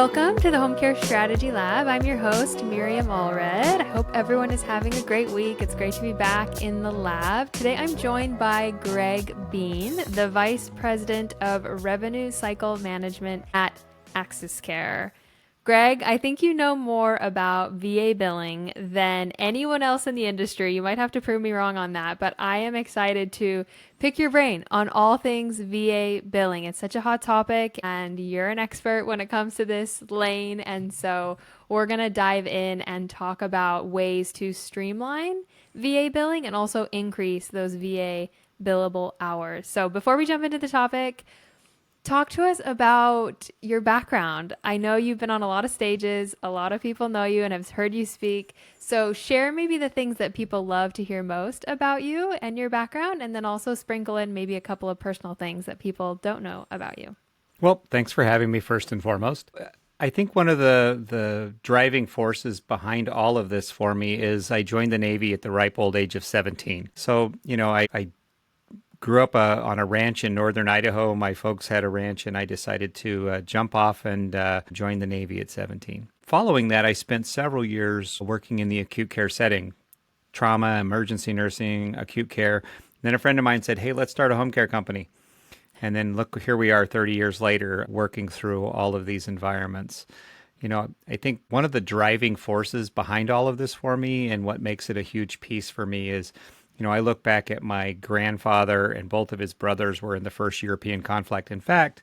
Welcome to the Home Care Strategy Lab. I'm your host, Miriam Allred. I hope everyone is having a great week. It's great to be back in the lab. Today I'm joined by Greg Bean, the Vice President of Revenue Cycle Management at Axis Care. Greg, I think you know more about VA billing than anyone else in the industry. You might have to prove me wrong on that, but I am excited to pick your brain on all things VA billing. It's such a hot topic, and you're an expert when it comes to this lane. And so we're going to dive in and talk about ways to streamline VA billing and also increase those VA billable hours. So before we jump into the topic, talk to us about your background. I know you've been on a lot of stages. A lot of people know you and have heard you speak. So share maybe the things that people love to hear most about you and your background, and then also sprinkle in maybe a couple of personal things that people don't know about you. Well, thanks for having me first and foremost. I think one of the driving forces behind all of this for me is I joined the Navy at the ripe old age of 17. So, I grew up on a ranch in northern Idaho. My folks had a ranch, and I decided to jump off and join the Navy at 17. Following that, I spent several years working in the acute care setting, trauma, emergency nursing, acute care. And then a friend of mine said, hey, let's start a home care company. And then look, here we are 30 years later working through all of these environments. I think one of the driving forces behind all of this for me and what makes it a huge piece for me is I look back at my grandfather, and both of his brothers were in the first European conflict. In fact,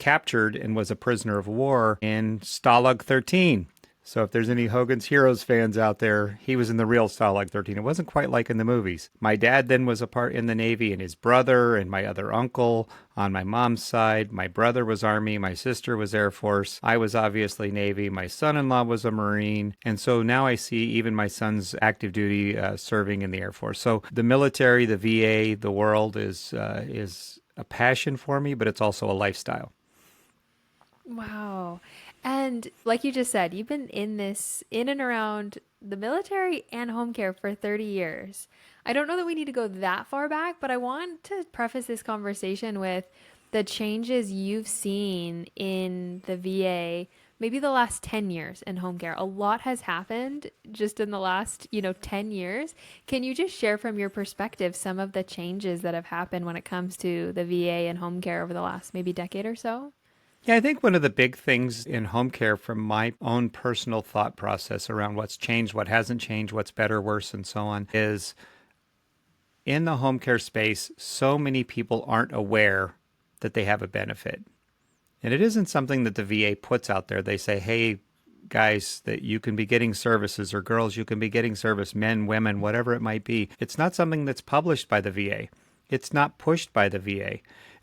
captured and was a prisoner of war in Stalag 13. So if there's any Hogan's Heroes fans out there, he was in the real Stalag 13. It wasn't quite like in the movies. My dad then was a part in the Navy, and his brother and my other uncle on my mom's side. My brother was Army. My sister was Air Force. I was obviously Navy. My son-in-law was a Marine. And so now I see even my son's active duty serving in the Air Force. So the military, the VA, the world is a passion for me, but it's also a lifestyle. Wow. And like you just said, you've been in and around the military and home care for 30 years. I don't know that we need to go that far back, but I want to preface this conversation with the changes you've seen in the VA, maybe the last 10 years in home care. A lot has happened just in the last, 10 years. Can you just share from your perspective some of the changes that have happened when it comes to the VA and home care over the last maybe decade or so? Yeah, I think one of the big things in home care from my own personal thought process around what's changed, what hasn't changed, what's better, worse, and so on, is in the home care space, so many people aren't aware that they have a benefit. And it isn't something that the VA puts out there. They say, hey, guys, that you can be getting services, or girls, you can be getting service, men, women, whatever it might be. It's not something that's published by the VA. It's not pushed by the VA.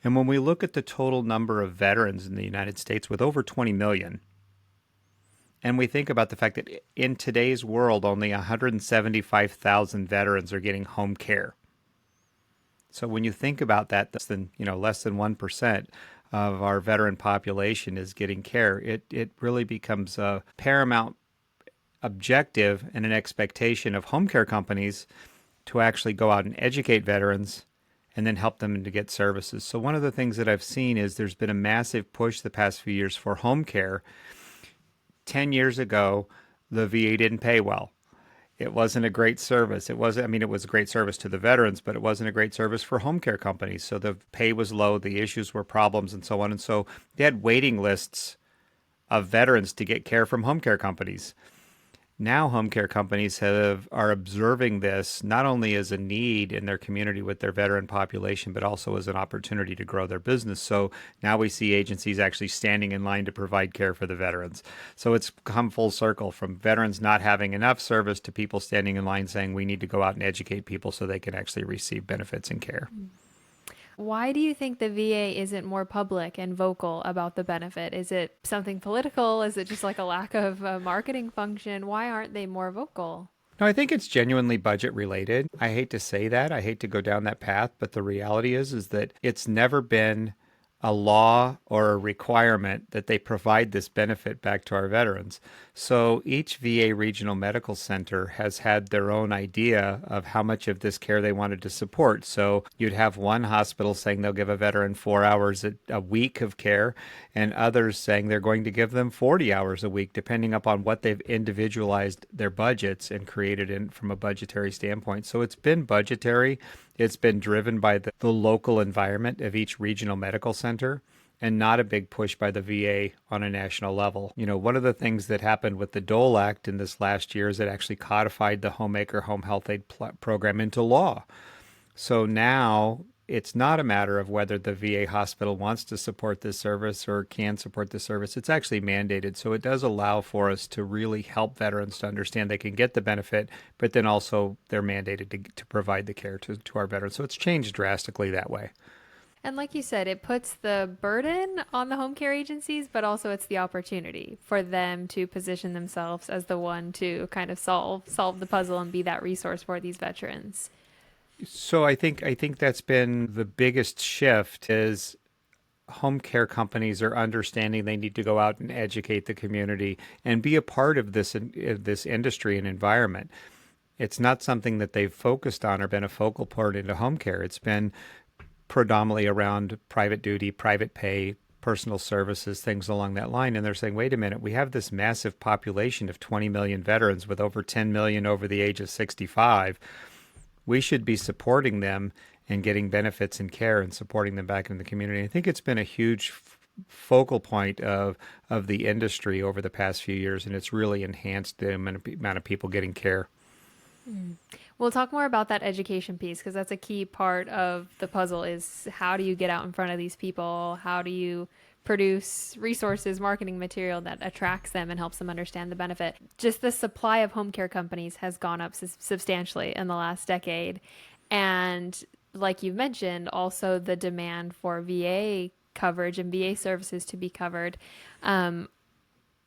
And when we look at the total number of veterans in the United States with over 20 million, and we think about the fact that in today's world, only 175,000 veterans are getting home care. So when you think about that, less than 1% of our veteran population is getting care. It really becomes a paramount objective and an expectation of home care companies to actually go out and educate veterans and then help them to get services. So one of the things that I've seen is there's been a massive push the past few years for home care. 10 years ago, the VA didn't pay well. It wasn't a great service. It was a great service to the veterans, but it wasn't a great service for home care companies. So the pay was low, the issues were problems, and so on. And so they had waiting lists of veterans to get care from home care companies. Now home care companies are observing this not only as a need in their community with their veteran population, but also as an opportunity to grow their business. So now we see agencies actually standing in line to provide care for the veterans. So it's come full circle from veterans not having enough service to people standing in line saying we need to go out and educate people so they can actually receive benefits and care. Why do you think the VA isn't more public and vocal about the benefit? Is it something political? Is it just like a lack of a marketing function? Why aren't they more vocal? No, I think it's genuinely budget related. I hate to say that. I hate to go down that path, but the reality is that it's never been a law or a requirement that they provide this benefit back to our veterans. So each VA regional medical center has had their own idea of how much of this care they wanted to support. So you'd have one hospital saying they'll give a veteran 4 hours a week of care, and others saying they're going to give them 40 hours a week, depending upon what they've individualized their budgets and created in from a budgetary standpoint. So it's been budgetary. It's been driven by the local environment of each regional medical center and not a big push by the VA on a national level. You know, one of the things that happened with the Dole Act in this last year is it actually codified the homemaker home health aid program into law. So now it's not a matter of whether the VA hospital wants to support this service or can support this service. It's actually mandated. So it does allow for us to really help veterans to understand they can get the benefit, but then also they're mandated to provide the care to our veterans. So it's changed drastically that way. And like you said, it puts the burden on the home care agencies, but also it's the opportunity for them to position themselves as the one to kind of solve the puzzle and be that resource for these veterans. So I think that's been the biggest shift is home care companies are understanding they need to go out and educate the community and be a part of this industry and environment. It's not something that they've focused on or been a focal point into home care. It's been predominantly around private duty, private pay, personal services, things along that line. And they're saying, wait a minute, we have this massive population of 20 million veterans with over 10 million over the age of 65. We should be supporting them and getting benefits and care and supporting them back in the community. I think it's been a huge focal point of the industry over the past few years, and it's really enhanced the amount of people getting care. We'll talk more about that education piece because that's a key part of the puzzle is how do you get out in front of these people? How do you produce resources, marketing material that attracts them and helps them understand the benefit? Just the supply of home care companies has gone up substantially in the last decade. And like you mentioned, also the demand for VA coverage and VA services to be covered.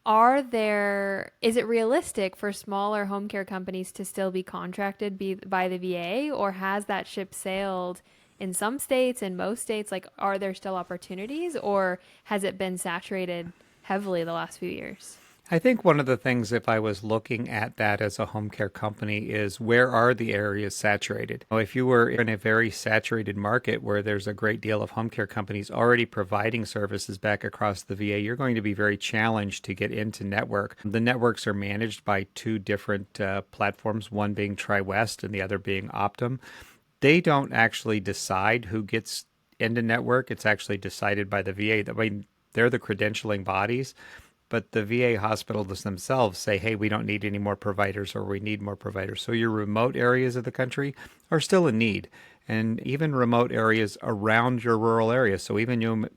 Is it realistic for smaller home care companies to still be contracted by the VA, or has that ship sailed in some states, in most states? Like, are there still opportunities, or has it been saturated heavily the last few years? I think one of the things, if I was looking at that as a home care company, is where are the areas saturated? If you were in a very saturated market where there's a great deal of home care companies already providing services back across the VA, you're going to be very challenged to get into network. The networks are managed by two different platforms, one being TriWest and the other being Optum. They don't actually decide who gets into network. It's actually decided by the VA. I mean, they're the credentialing bodies. But the VA hospitals themselves say, hey, we don't need any more providers or we need more providers. So your remote areas of the country are still in need. And even remote areas around your rural areas. So even you,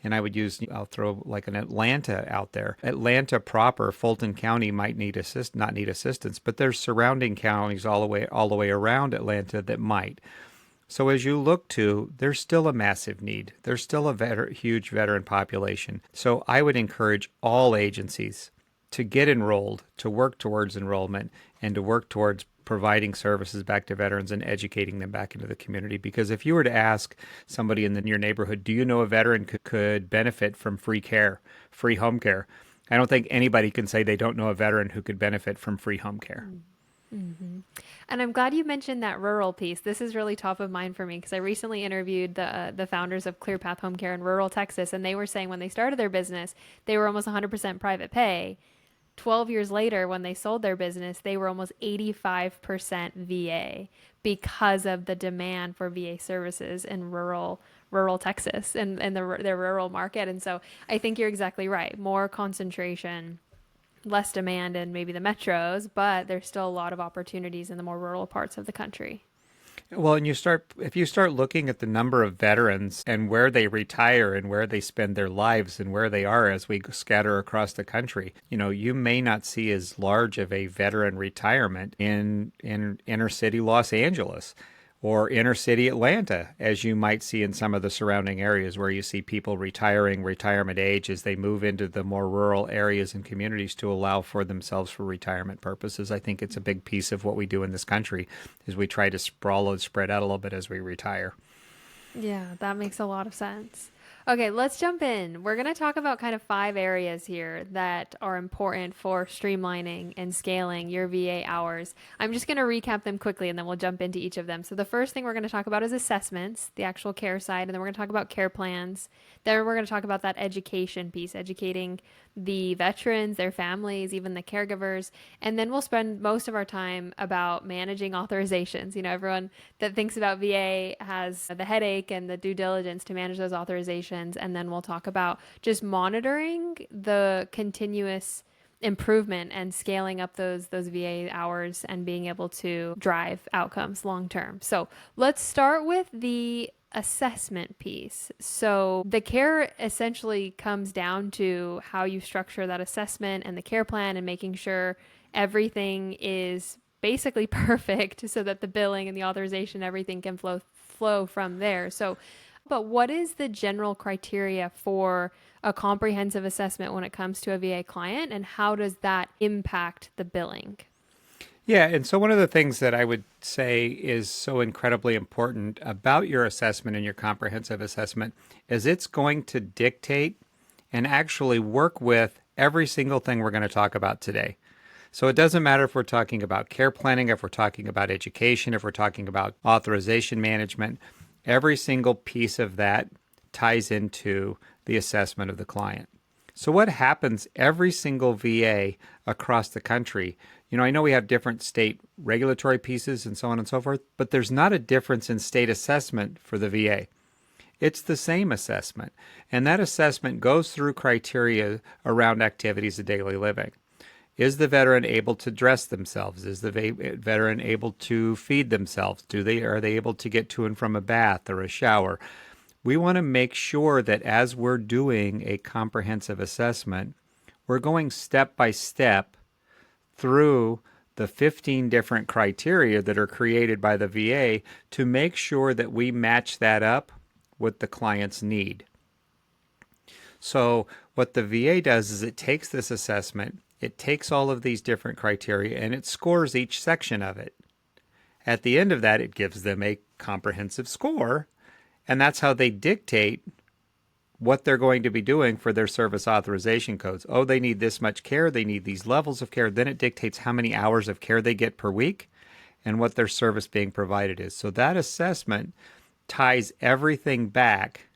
and I'll throw like an Atlanta out there. Atlanta proper, Fulton County might not need assistance, but there's surrounding counties all the way around Atlanta that might. So as you look to, there's still a massive need. There's still a huge veteran population. So I would encourage all agencies to get enrolled, to work towards enrollment, and to work towards providing services back to veterans and educating them back into the community. Because if you were to ask somebody in your neighborhood, do you know a veteran could benefit from free care, free home care? I don't think anybody can say they don't know a veteran who could benefit from free home care. Mm-hmm. And I'm glad you mentioned that rural piece. This is really top of mind for me because I recently interviewed the founders of ClearPath Home Care in rural Texas, and they were saying when they started their business, they were almost 100% private pay. 12 years later, when they sold their business, they were almost 85% VA because of the demand for VA services in rural Texas and their rural market. And so I think you're exactly right. More concentration, less demand in maybe the metros, but there's still a lot of opportunities in the more rural parts of the country. Well, and if you start looking at the number of veterans and where they retire and where they spend their lives and where they are as we scatter across the country, you may not see as large of a veteran retirement in inner city Los Angeles or inner city Atlanta, as you might see in some of the surrounding areas where you see people retiring retirement age as they move into the more rural areas and communities to allow for themselves for retirement purposes. I think it's a big piece of what we do in this country is we try to sprawl and spread out a little bit as we retire. Yeah, that makes a lot of sense. Okay, let's jump in. We're going to talk about kind of 5 areas here that are important for streamlining and scaling your VA hours. I'm just going to recap them quickly and then we'll jump into each of them. So, the first thing we're going to talk about is assessments, the actual care side, and then we're going to talk about care plans. Then we're going to talk about that education piece, educating the veterans, their families, even the caregivers. And then we'll spend most of our time about managing authorizations. Everyone that thinks about VA has the headache and the due diligence to manage those authorizations. And then we'll talk about just monitoring the continuous improvement and scaling up those VA hours and being able to drive outcomes long term. So let's start with the assessment piece. So the care essentially comes down to how you structure that assessment and the care plan and making sure everything is basically perfect so that the billing and the authorization, everything can flow from there. So, but what is the general criteria for a comprehensive assessment when it comes to a VA client, and how does that impact the billing? Yeah, and so one of the things that I would say is so incredibly important about your assessment and your comprehensive assessment is it's going to dictate and actually work with every single thing we're going to talk about today. So it doesn't matter if we're talking about care planning, if we're talking about education, if we're talking about authorization management, every single piece of that ties into the assessment of the client. So what happens every single VA across the country? I know we have different state regulatory pieces and so on and so forth, but there's not a difference in state assessment for the VA. It's the same assessment. And that assessment goes through criteria around activities of daily living. Is the veteran able to dress themselves? Is the veteran able to feed themselves? Are they able to get to and from a bath or a shower? We want to make sure that as we're doing a comprehensive assessment, we're going step by step through the 15 different criteria that are created by the VA to make sure that we match that up with the client's need. So what the VA does is it takes this assessment, it takes all of these different criteria, and it scores each section of it. At the end of that, it gives them a comprehensive score, and that's how they dictate what they're going to be doing for their service authorization codes. Oh, they need this much care, they need these levels of care. Then it dictates how many hours of care they get per week and what their service being provided is. So that assessment ties everything back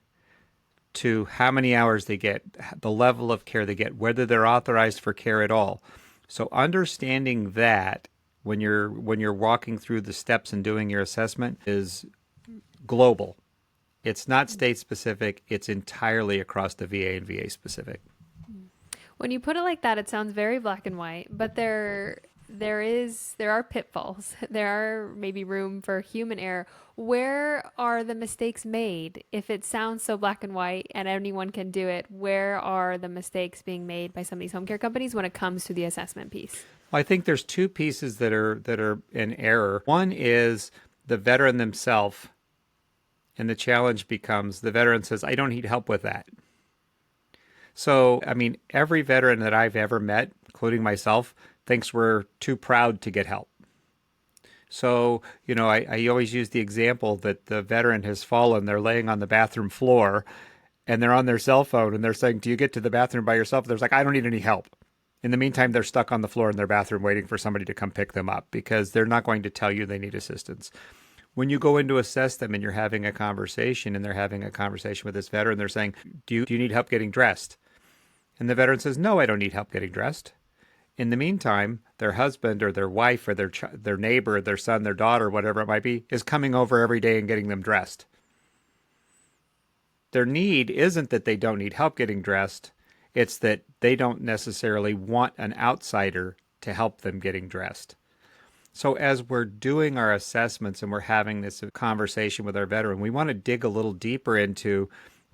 to how many hours they get, the level of care they get, whether they're authorized for care at all. So understanding that when you're walking through the steps and doing your assessment is global. It's not state specific, it's entirely across the VA and VA specific. When you put it like that, it sounds very black and white, but there are pitfalls. There are maybe room for human error. Where are the mistakes made? If it sounds so black and white and anyone can do it, where are the mistakes being made by some of these home care companies when it comes to the assessment piece? Well, I think there's two pieces that are in error. One is the veteran themselves. And the challenge becomes the veteran says, I don't need help with that. So, every veteran that I've ever met, including myself, thinks we're too proud to get help. So, I always use the example that the veteran has fallen, they're laying on the bathroom floor, and they're on their cell phone, and they're saying, do you get to the bathroom by yourself? They're like, I don't need any help. In the meantime, they're stuck on the floor in their bathroom waiting for somebody to come pick them up because they're not going to tell you they need assistance. When you go in to assess them and you're having a conversation and they're having a conversation with this veteran, they're saying, do you need help getting dressed? And the veteran says, no, I don't need help getting dressed. In the meantime, their husband or their wife or their neighbor, their son, their daughter, whatever it might be, is coming over every day and getting them dressed. Their need isn't that they don't need help getting dressed. It's that they don't necessarily want an outsider to help them getting dressed. So as we're doing our assessments and we're having this conversation with our veteran, we want to dig a little deeper into,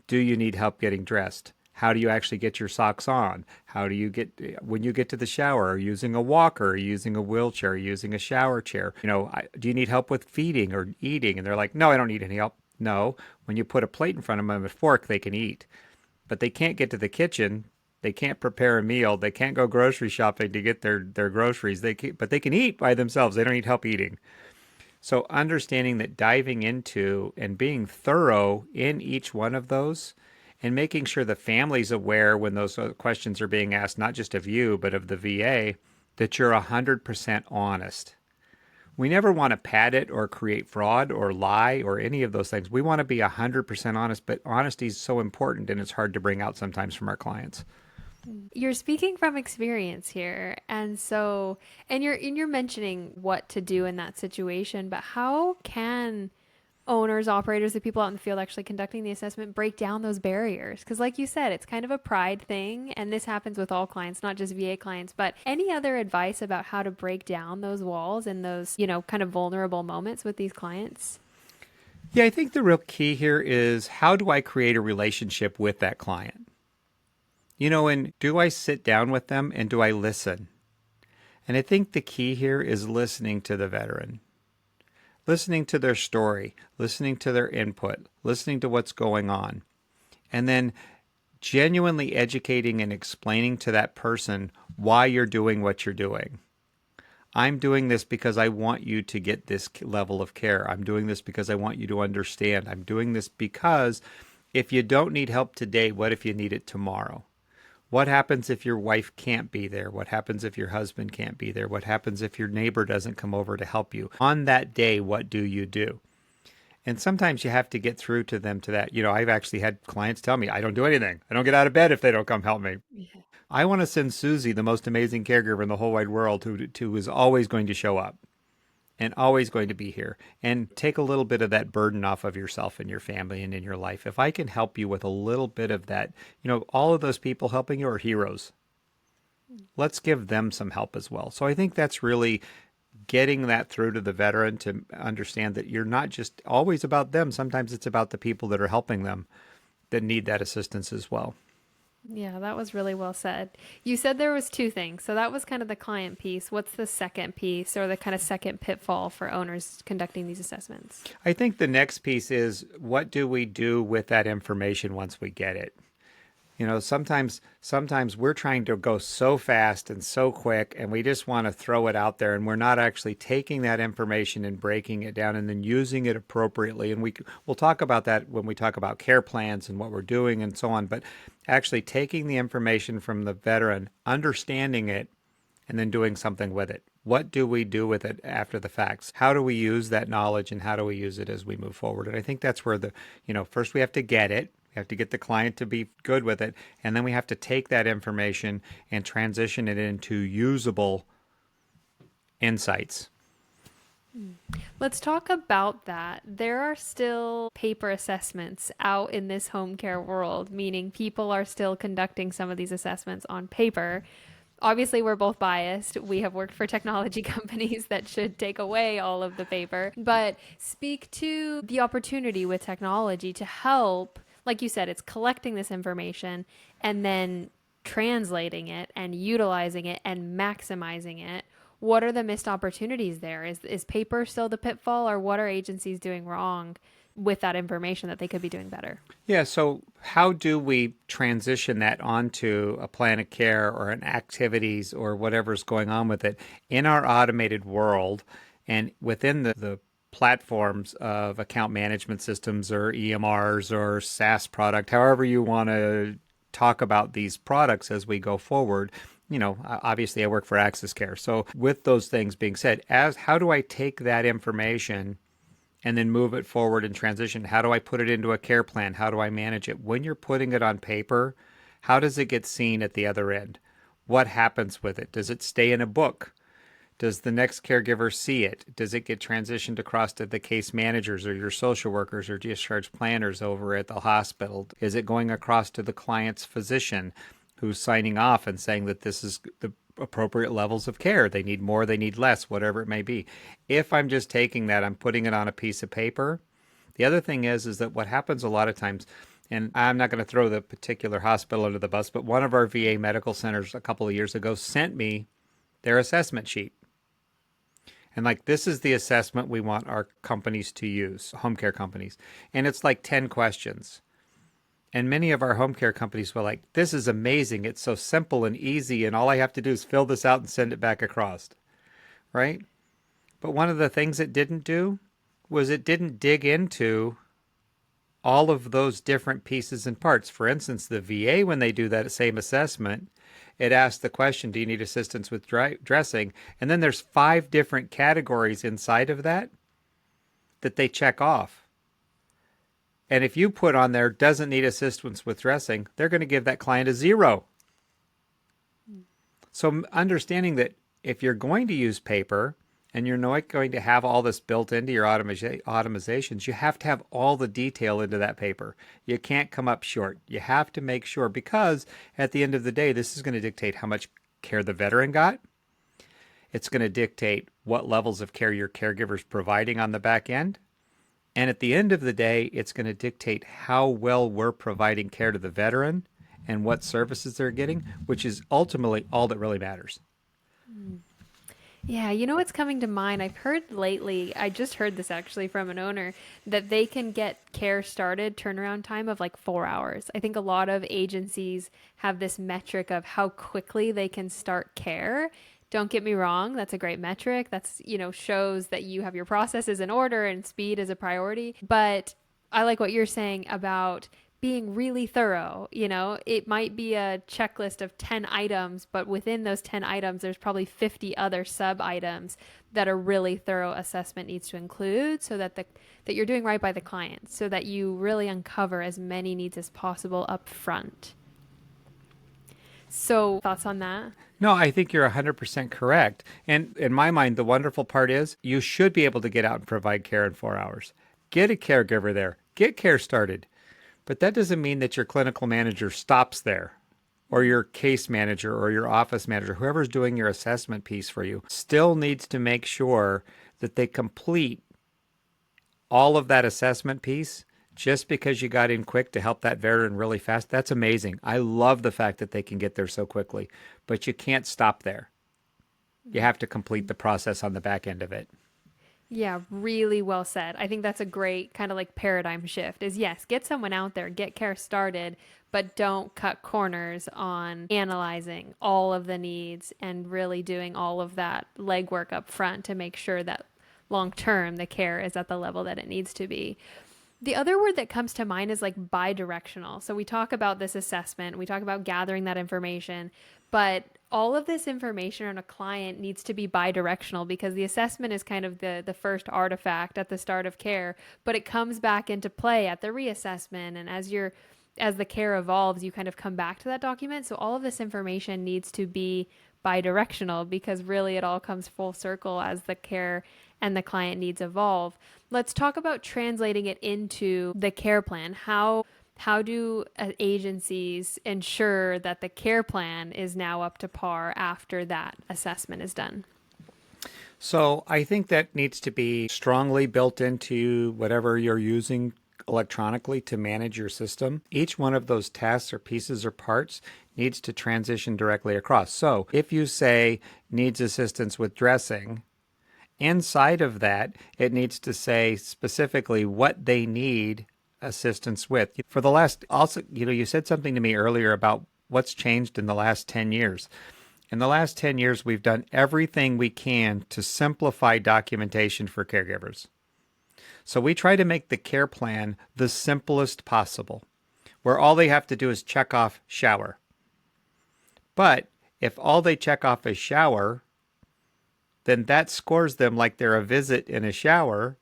do you need help getting dressed? How do you actually get your socks on? How do you when you get to the shower? Are you using a walker? Are you using a wheelchair? Are you using a shower chair? Do you need help with feeding or eating? And they're like, no, I don't need any help. No, when you put a plate in front of them and a fork, they can eat. But they can't get to the kitchen. They can't prepare a meal. They can't go grocery shopping to get their groceries. But they can eat by themselves. They don't need help eating. So understanding that, diving into and being thorough in each one of those and making sure the family's aware when those questions are being asked, not just of you, but of the VA, that you're 100% honest. We never want to pad it or create fraud or lie or any of those things. We want to be 100% honest, but honesty is so important and it's hard to bring out sometimes from our clients. You're speaking from experience here. And you're mentioning what to do in that situation, but how can owners, operators, the people out in the field actually conducting the assessment break down those barriers? Because like you said, it's kind of a pride thing, and this happens with all clients, not just VA clients, but any other advice about how to break down those walls and those, kind of vulnerable moments with these clients? Yeah, I think the real key here is how do I create a relationship with that client? And do I sit down with them and do I listen? And I think the key here is listening to the veteran, listening to their story, listening to their input, listening to what's going on, and then genuinely educating and explaining to that person why you're doing what you're doing. I'm doing this because I want you to get this level of care. I'm doing this because I want you to understand. I'm doing this because if you don't need help today, what if you need it tomorrow? What happens if your wife can't be there? What happens if your husband can't be there? What happens if your neighbor doesn't come over to help you? On that day, what do you do? And sometimes you have to get through to them to that. I've actually had clients tell me, I don't do anything. I don't get out of bed if they don't come help me. Yeah. I want to send Susie, the most amazing caregiver in the whole wide world, who is always going to show up and always going to be here, and take a little bit of that burden off of yourself and your family and in your life. If I can help you with a little bit of that, all of those people helping you are heroes. Let's give them some help as well. So I think that's really getting that through to the veteran to understand that you're not just always about them. Sometimes it's about the people that are helping them that need that assistance as well. Yeah, that was really well said. You said there was two things. So that was kind of the client piece. What's the second piece or the kind of second pitfall for owners conducting these assessments? I think the next piece is, what do we do with that information once we get it? Sometimes we're trying to go so fast and so quick, and we just want to throw it out there, and we're not actually taking that information and breaking it down and then using it appropriately. And we'll talk about that when we talk about care plans and what we're doing and so on. But actually taking the information from the veteran, understanding it, and then doing something with it. What do we do with it after the facts? How do we use that knowledge, and how do we use it as we move forward? And I think that's where first we have to get it. We have to get the client to be good with it. And then we have to take that information and transition it into usable insights. Let's talk about that. There are still paper assessments out in this home care world, meaning people are still conducting some of these assessments on paper. Obviously, we're both biased. We have worked for technology companies that should take away all of the paper. But speak to the opportunity with technology to help. Like you said, it's collecting this information and then translating it and utilizing it and maximizing it. What are the missed opportunities there? Is paper still the pitfall, or what are agencies doing wrong with that information that they could be doing better? Yeah, so how do we transition that onto a plan of care or an activities or whatever's going on with it in our automated world and within the platforms of account management systems or EMRs or SaaS product, however you want to talk about these products as we go forward. Obviously I work for Access Care. So with those things being said, how do I take that information and then move it forward and transition? How do I put it into a care plan? How do I manage it? When you're putting it on paper, how does it get seen at the other end? What happens with it? Does it stay in a book? Does the next caregiver see it? Does it get transitioned across to the case managers or your social workers or discharge planners over at the hospital? Is it going across to the client's physician who's signing off and saying that this is the appropriate levels of care? They need more, they need less, whatever it may be. If I'm just taking that, I'm putting it on a piece of paper. The other thing is that what happens a lot of times, and I'm not going to throw the particular hospital under the bus, but one of our VA medical centers a couple of years ago sent me their assessment sheet. And this is the assessment we want our companies to use, home care companies. And it's 10 questions. And many of our home care companies were like, this is amazing. It's so simple and easy. And all I have to do is fill this out and send it back across. Right? But one of the things it didn't do was it didn't dig into all of those different pieces and parts. For instance, the VA, when they do that same assessment, it asks the question, do you need assistance with dressing? And then there's 5 different categories inside of that they check off. And if you put on there, doesn't need assistance with dressing, they're going to give that client a 0. So understanding that if you're going to use paper and you're not going to have all this built into your automatizations, you have to have all the detail into that paper. You can't come up short. You have to make sure, because at the end of the day, this is going to dictate how much care the veteran got. It's going to dictate what levels of care your caregiver's providing on the back end. And at the end of the day, it's going to dictate how well we're providing care to the veteran and what services they're getting, which is ultimately all that really matters. Yeah, you know what's coming to mind? I've heard lately, I just heard this actually from an owner, that they can get care started turnaround time of like 4 hours. I think a lot of agencies have this metric of how quickly they can start care. Don't get me wrong, that's a great metric. That's, shows that you have your processes in order and speed is a priority. But I like what you're saying about being really thorough. It might be a checklist of 10 items, but within those 10 items, there's probably 50 other sub items that a really thorough assessment needs to include, so that that you're doing right by the client, so that you really uncover as many needs as possible up front. So thoughts on that? No, I think you're 100% correct. And in my mind, the wonderful part is you should be able to get out and provide care in 4 hours. Get a caregiver there. Get care started. But that doesn't mean that your clinical manager stops there, or your case manager or your office manager, whoever's doing your assessment piece for you, still needs to make sure that they complete all of that assessment piece. Just because you got in quick to help that veteran really fast, that's amazing. I love the fact that they can get there so quickly, but you can't stop there. You have to complete the process on the back end of it. Yeah, really well said. I think that's a great kind of like paradigm shift is, yes, get someone out there, get care started, but don't cut corners on analyzing all of the needs and really doing all of that legwork up front to make sure that long term the care is at the level that it needs to be. The other word that comes to mind is like bidirectional. So we talk about this assessment, we talk about gathering that information, but all of this information on a client needs to be bidirectional, because the assessment is kind of the first artifact at the start of care, but it comes back into play at the reassessment. And as the care evolves, you kind of come back to that document. So all of this information needs to be bidirectional, because really it all comes full circle as the care and the client needs evolve. Let's talk about translating it into the care plan. How do agencies ensure that the care plan is now up to par after that assessment is done? So I think that needs to be strongly built into whatever you're using electronically to manage your system. Each one of those tasks or pieces or parts needs to transition directly across. So if you say needs assistance with dressing, inside of that, it needs to say specifically what they need assistance with. For the last, also, you said something to me earlier about what's changed in the last 10 years. In the last 10 years, we've done everything we can to simplify documentation for caregivers. So we try to make the care plan the simplest possible, where all they have to do is check off shower. But if all they check off is shower, then that scores them like they're a visit in a shower.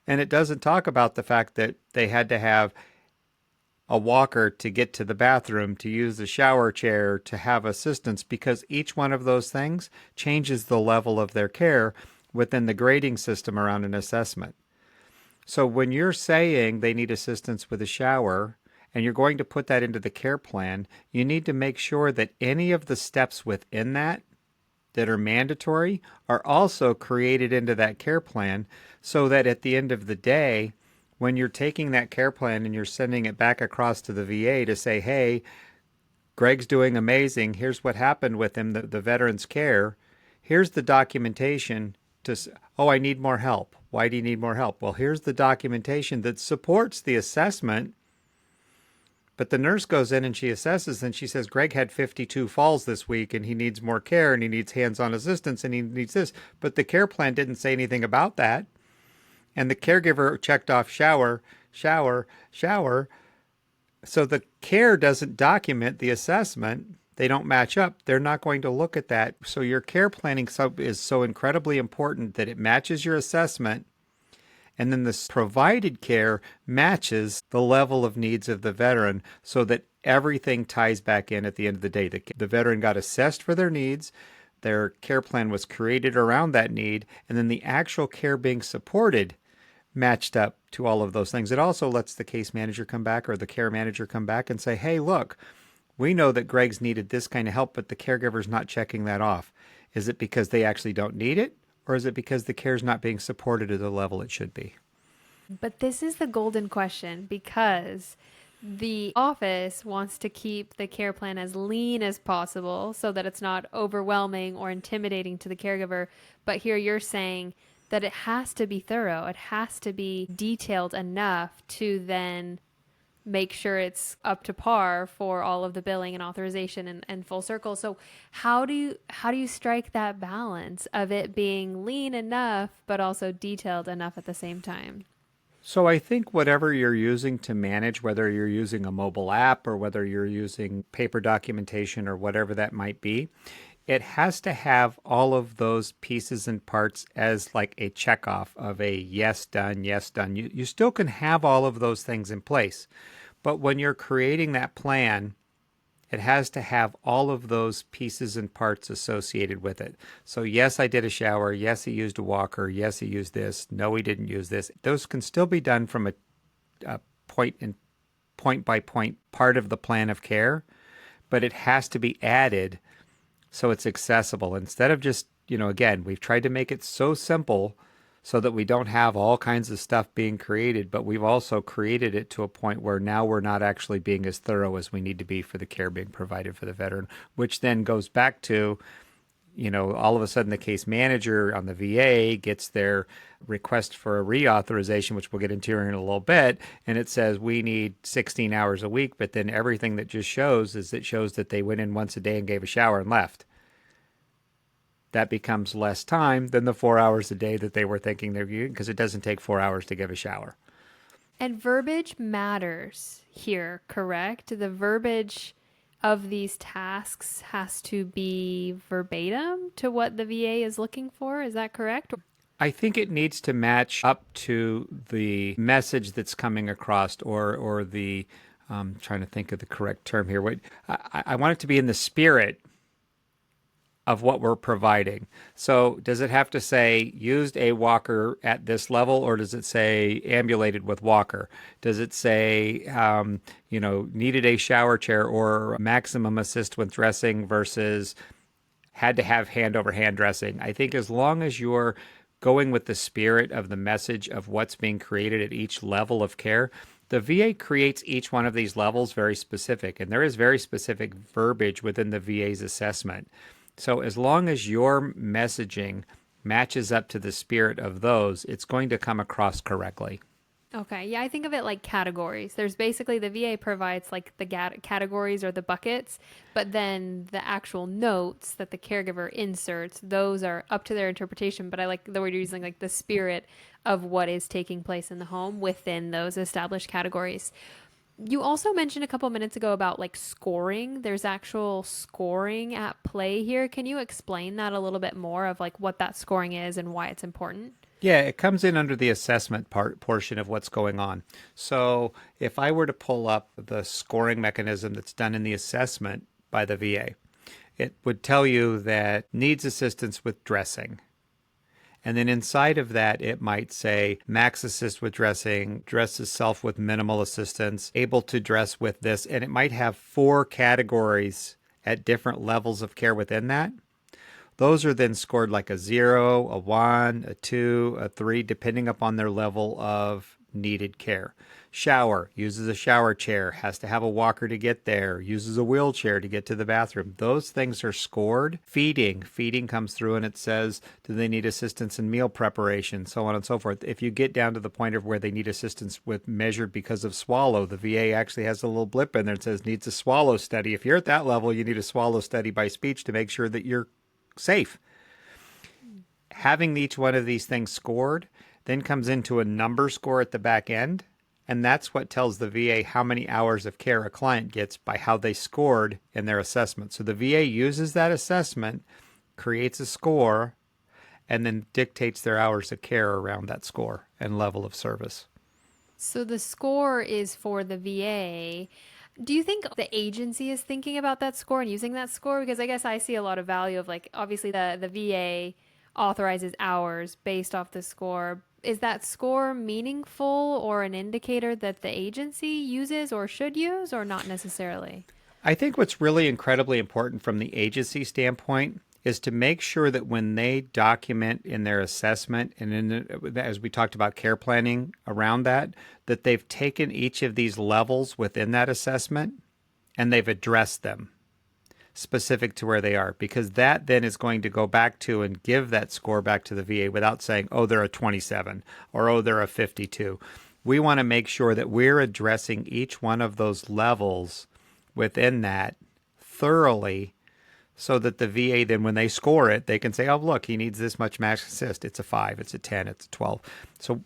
And it doesn't talk about the fact that they had to have a walker to get to the bathroom, to use the shower chair, to have assistance, because each one of those things changes the level of their care within the grading system around an assessment. So when you're saying they need assistance with a shower and you're going to put that into the care plan, you need to make sure that any of the steps within that are mandatory are also created into that care plan, so that at the end of the day, when you're taking that care plan and you're sending it back across to the VA to say, hey, Greg's doing amazing, here's what happened with him, the veteran's care, here's the documentation I need more help. Why do you need more help? Well, here's the documentation that supports the assessment. But the nurse goes in and she assesses and she says, Greg had 52 falls this week and he needs more care and he needs hands-on assistance and he needs this. But the care plan didn't say anything about that. And the caregiver checked off shower, shower, shower. So the care doesn't document the assessment. They don't match up. They're not going to look at that. So your care planning is so incredibly important that it matches your assessment. And then this provided care matches the level of needs of the veteran so that everything ties back in at the end of the day. The veteran got assessed for their needs. Their care plan was created around that need. And then the actual care being supported matched up to all of those things. It also lets the case manager come back or the care manager come back and say, hey, look, we know that Greg's needed this kind of help, but the caregiver's not checking that off. Is it because they actually don't need it? Or is it because the care's not being supported at the level it should be? But this is the golden question, because the office wants to keep the care plan as lean as possible so that it's not overwhelming or intimidating to the caregiver. But here you're saying that it has to be thorough. It has to be detailed enough to then make sure it's up to par for all of the billing and authorization and full circle. So how do you strike that balance of it being lean enough but also detailed enough at the same time? So I think whatever you're using to manage, whether you're using a mobile app or whether you're using paper documentation or whatever that might be, it has to have all of those pieces and parts as like a checkoff of a yes done, yes done. You still can have all of those things in place. But when you're creating that plan, it has to have all of those pieces and parts associated with it. So yes, I did a shower. Yes, he used a walker. Yes, he used this. No, he didn't use this. Those can still be done from a point by point part of the plan of care, but it has to be added so it's accessible. Instead of just, again, we've tried to make it so simple so that we don't have all kinds of stuff being created, but we've also created it to a point where now we're not actually being as thorough as we need to be for the care being provided for the veteran, which then goes back to, all of a sudden the case manager on the VA gets their request for a reauthorization, which we'll get into here in a little bit, and it says we need 16 hours a week, but then everything that just shows is it shows that they went in once a day and gave a shower and left. That becomes less time than the 4 hours a day that they were thinking they're using, because it doesn't take 4 hours to give a shower. And verbiage matters here, correct? The verbiage of these tasks has to be verbatim to what the VA is looking for. Is that correct? I think it needs to match up to the message that's coming across, or the, I'm trying to think of the correct term here. I want it to be in the spirit of what we're providing. So does it have to say used a walker at this level, or does it say ambulated with walker? Does it say, needed a shower chair or maximum assist with dressing versus had to have hand over hand dressing? I think as long as you're going with the spirit of the message of what's being created at each level of care, the VA creates each one of these levels very specific, and there is very specific verbiage within the VA's assessment. So as long as your messaging matches up to the spirit of those, it's going to come across correctly. Okay. Yeah, I think of it like categories. There's basically the VA provides like the categories or the buckets, but then the actual notes that the caregiver inserts, those are up to their interpretation. But I like the word you're using, like the spirit of what is taking place in the home within those established categories. You also mentioned a couple minutes ago about like scoring. There's actual scoring at play here. Can you explain that a little bit more of like what that scoring is and why it's important? Yeah, it comes in under the assessment portion of what's going on. So if I were to pull up the scoring mechanism that's done in the assessment by the VA, it would tell you that needs assistance with dressing. And then inside of that, it might say max assist with dressing, dresses self with minimal assistance, able to dress with this. And it might have 4 categories at different levels of care within that. Those are then scored like a 0, a 1, a 2, a 3, depending upon their level of needed care. Shower, uses a shower chair, has to have a walker to get there, uses a wheelchair to get to the bathroom. Those things are scored. Feeding comes through and it says, do they need assistance in meal preparation, so on and so forth. If you get down to the point of where they need assistance with measured because of swallow, the VA actually has a little blip in there that says needs a swallow study. If you're at that level, you need a swallow study by speech to make sure that you're safe. Having each one of these things scored then comes into a number score at the back end. And that's what tells the VA how many hours of care a client gets by how they scored in their assessment. So the VA uses that assessment, creates a score, and then dictates their hours of care around that score and level of service. So the score is for the VA. Do you think the agency is thinking about that score and using that score? Because I guess I see a lot of value of like, obviously the VA authorizes hours based off the score. Is that score meaningful or an indicator that the agency uses or should use, or not necessarily? I think what's really incredibly important from the agency standpoint is to make sure that when they document in their assessment and as we talked about care planning around that, that they've taken each of these levels within that assessment and they've addressed them specific to where they are, because that then is going to go back to and give that score back to the VA without saying, oh, they're a 27 or oh, they're a 52. We want to make sure that we're addressing each one of those levels within that thoroughly, so that the VA then, when they score it, they can say, oh, look, he needs this much max assist. It's a 5, it's a 10, it's a 12. So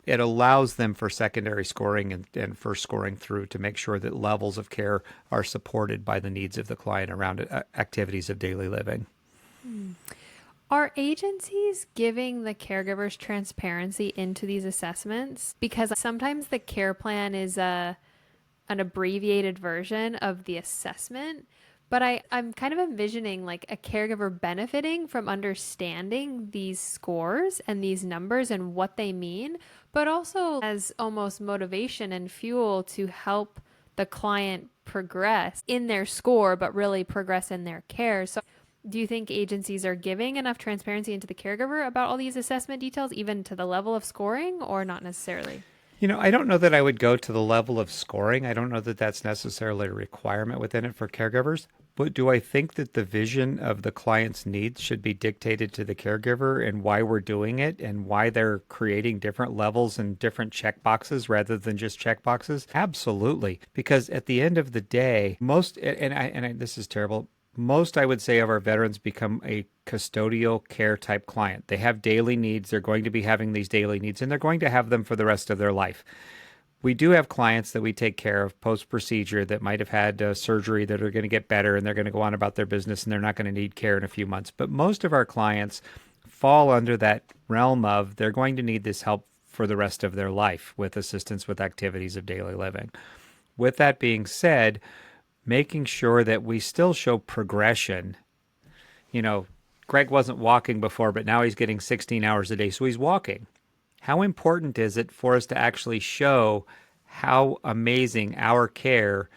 it allows them for secondary scoring and first scoring through to make sure that levels of care are supported by the needs of the client around activities of daily living. Are agencies giving the caregivers transparency into these assessments? Because sometimes the care plan is an abbreviated version of the assessment. But I'm kind of envisioning like a caregiver benefiting from understanding these scores and these numbers and what they mean, but also as almost motivation and fuel to help the client progress in their score, but really progress in their care. So do you think agencies are giving enough transparency into the caregiver about all these assessment details, even to the level of scoring, or not necessarily? I don't know that I would go to the level of scoring. I don't know that that's necessarily a requirement within it for caregivers. But do I think that the vision of the client's needs should be dictated to the caregiver and why we're doing it and why they're creating different levels and different checkboxes rather than just checkboxes? Absolutely. Because at the end of the day, this is terrible, most, I would say, of our veterans become a custodial care type client. They have daily needs. They're going to be having these daily needs, and they're going to have them for the rest of their life. We do have clients that we take care of post-procedure that might have had surgery that are going to get better, and they're going to go on about their business, and they're not going to need care in a few months. But most of our clients fall under that realm of they're going to need this help for the rest of their life with assistance with activities of daily living. With that being said, making sure that we still show progression. Greg wasn't walking before, but now he's getting 16 hours a day, so he's walking. How important is it for us to actually show how amazing our care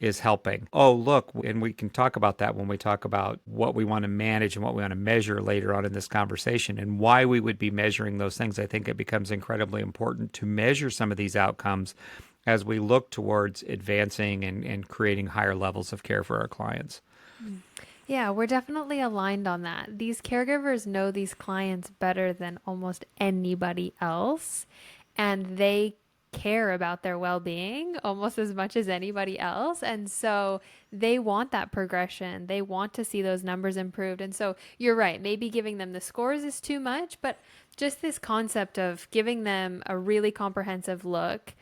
is helping? Oh, look, and we can talk about that when we talk about what we want to manage and what we want to measure later on in this conversation and why we would be measuring those things. I think it becomes incredibly important to measure some of these outcomes as we look towards advancing and creating higher levels of care for our clients. Yeah, we're definitely aligned on that. These caregivers know these clients better than almost anybody else, and they care about their well-being almost as much as anybody else. And so they want that progression. They want to see those numbers improved. And so you're right, maybe giving them the scores is too much, but just this concept of giving them a really comprehensive look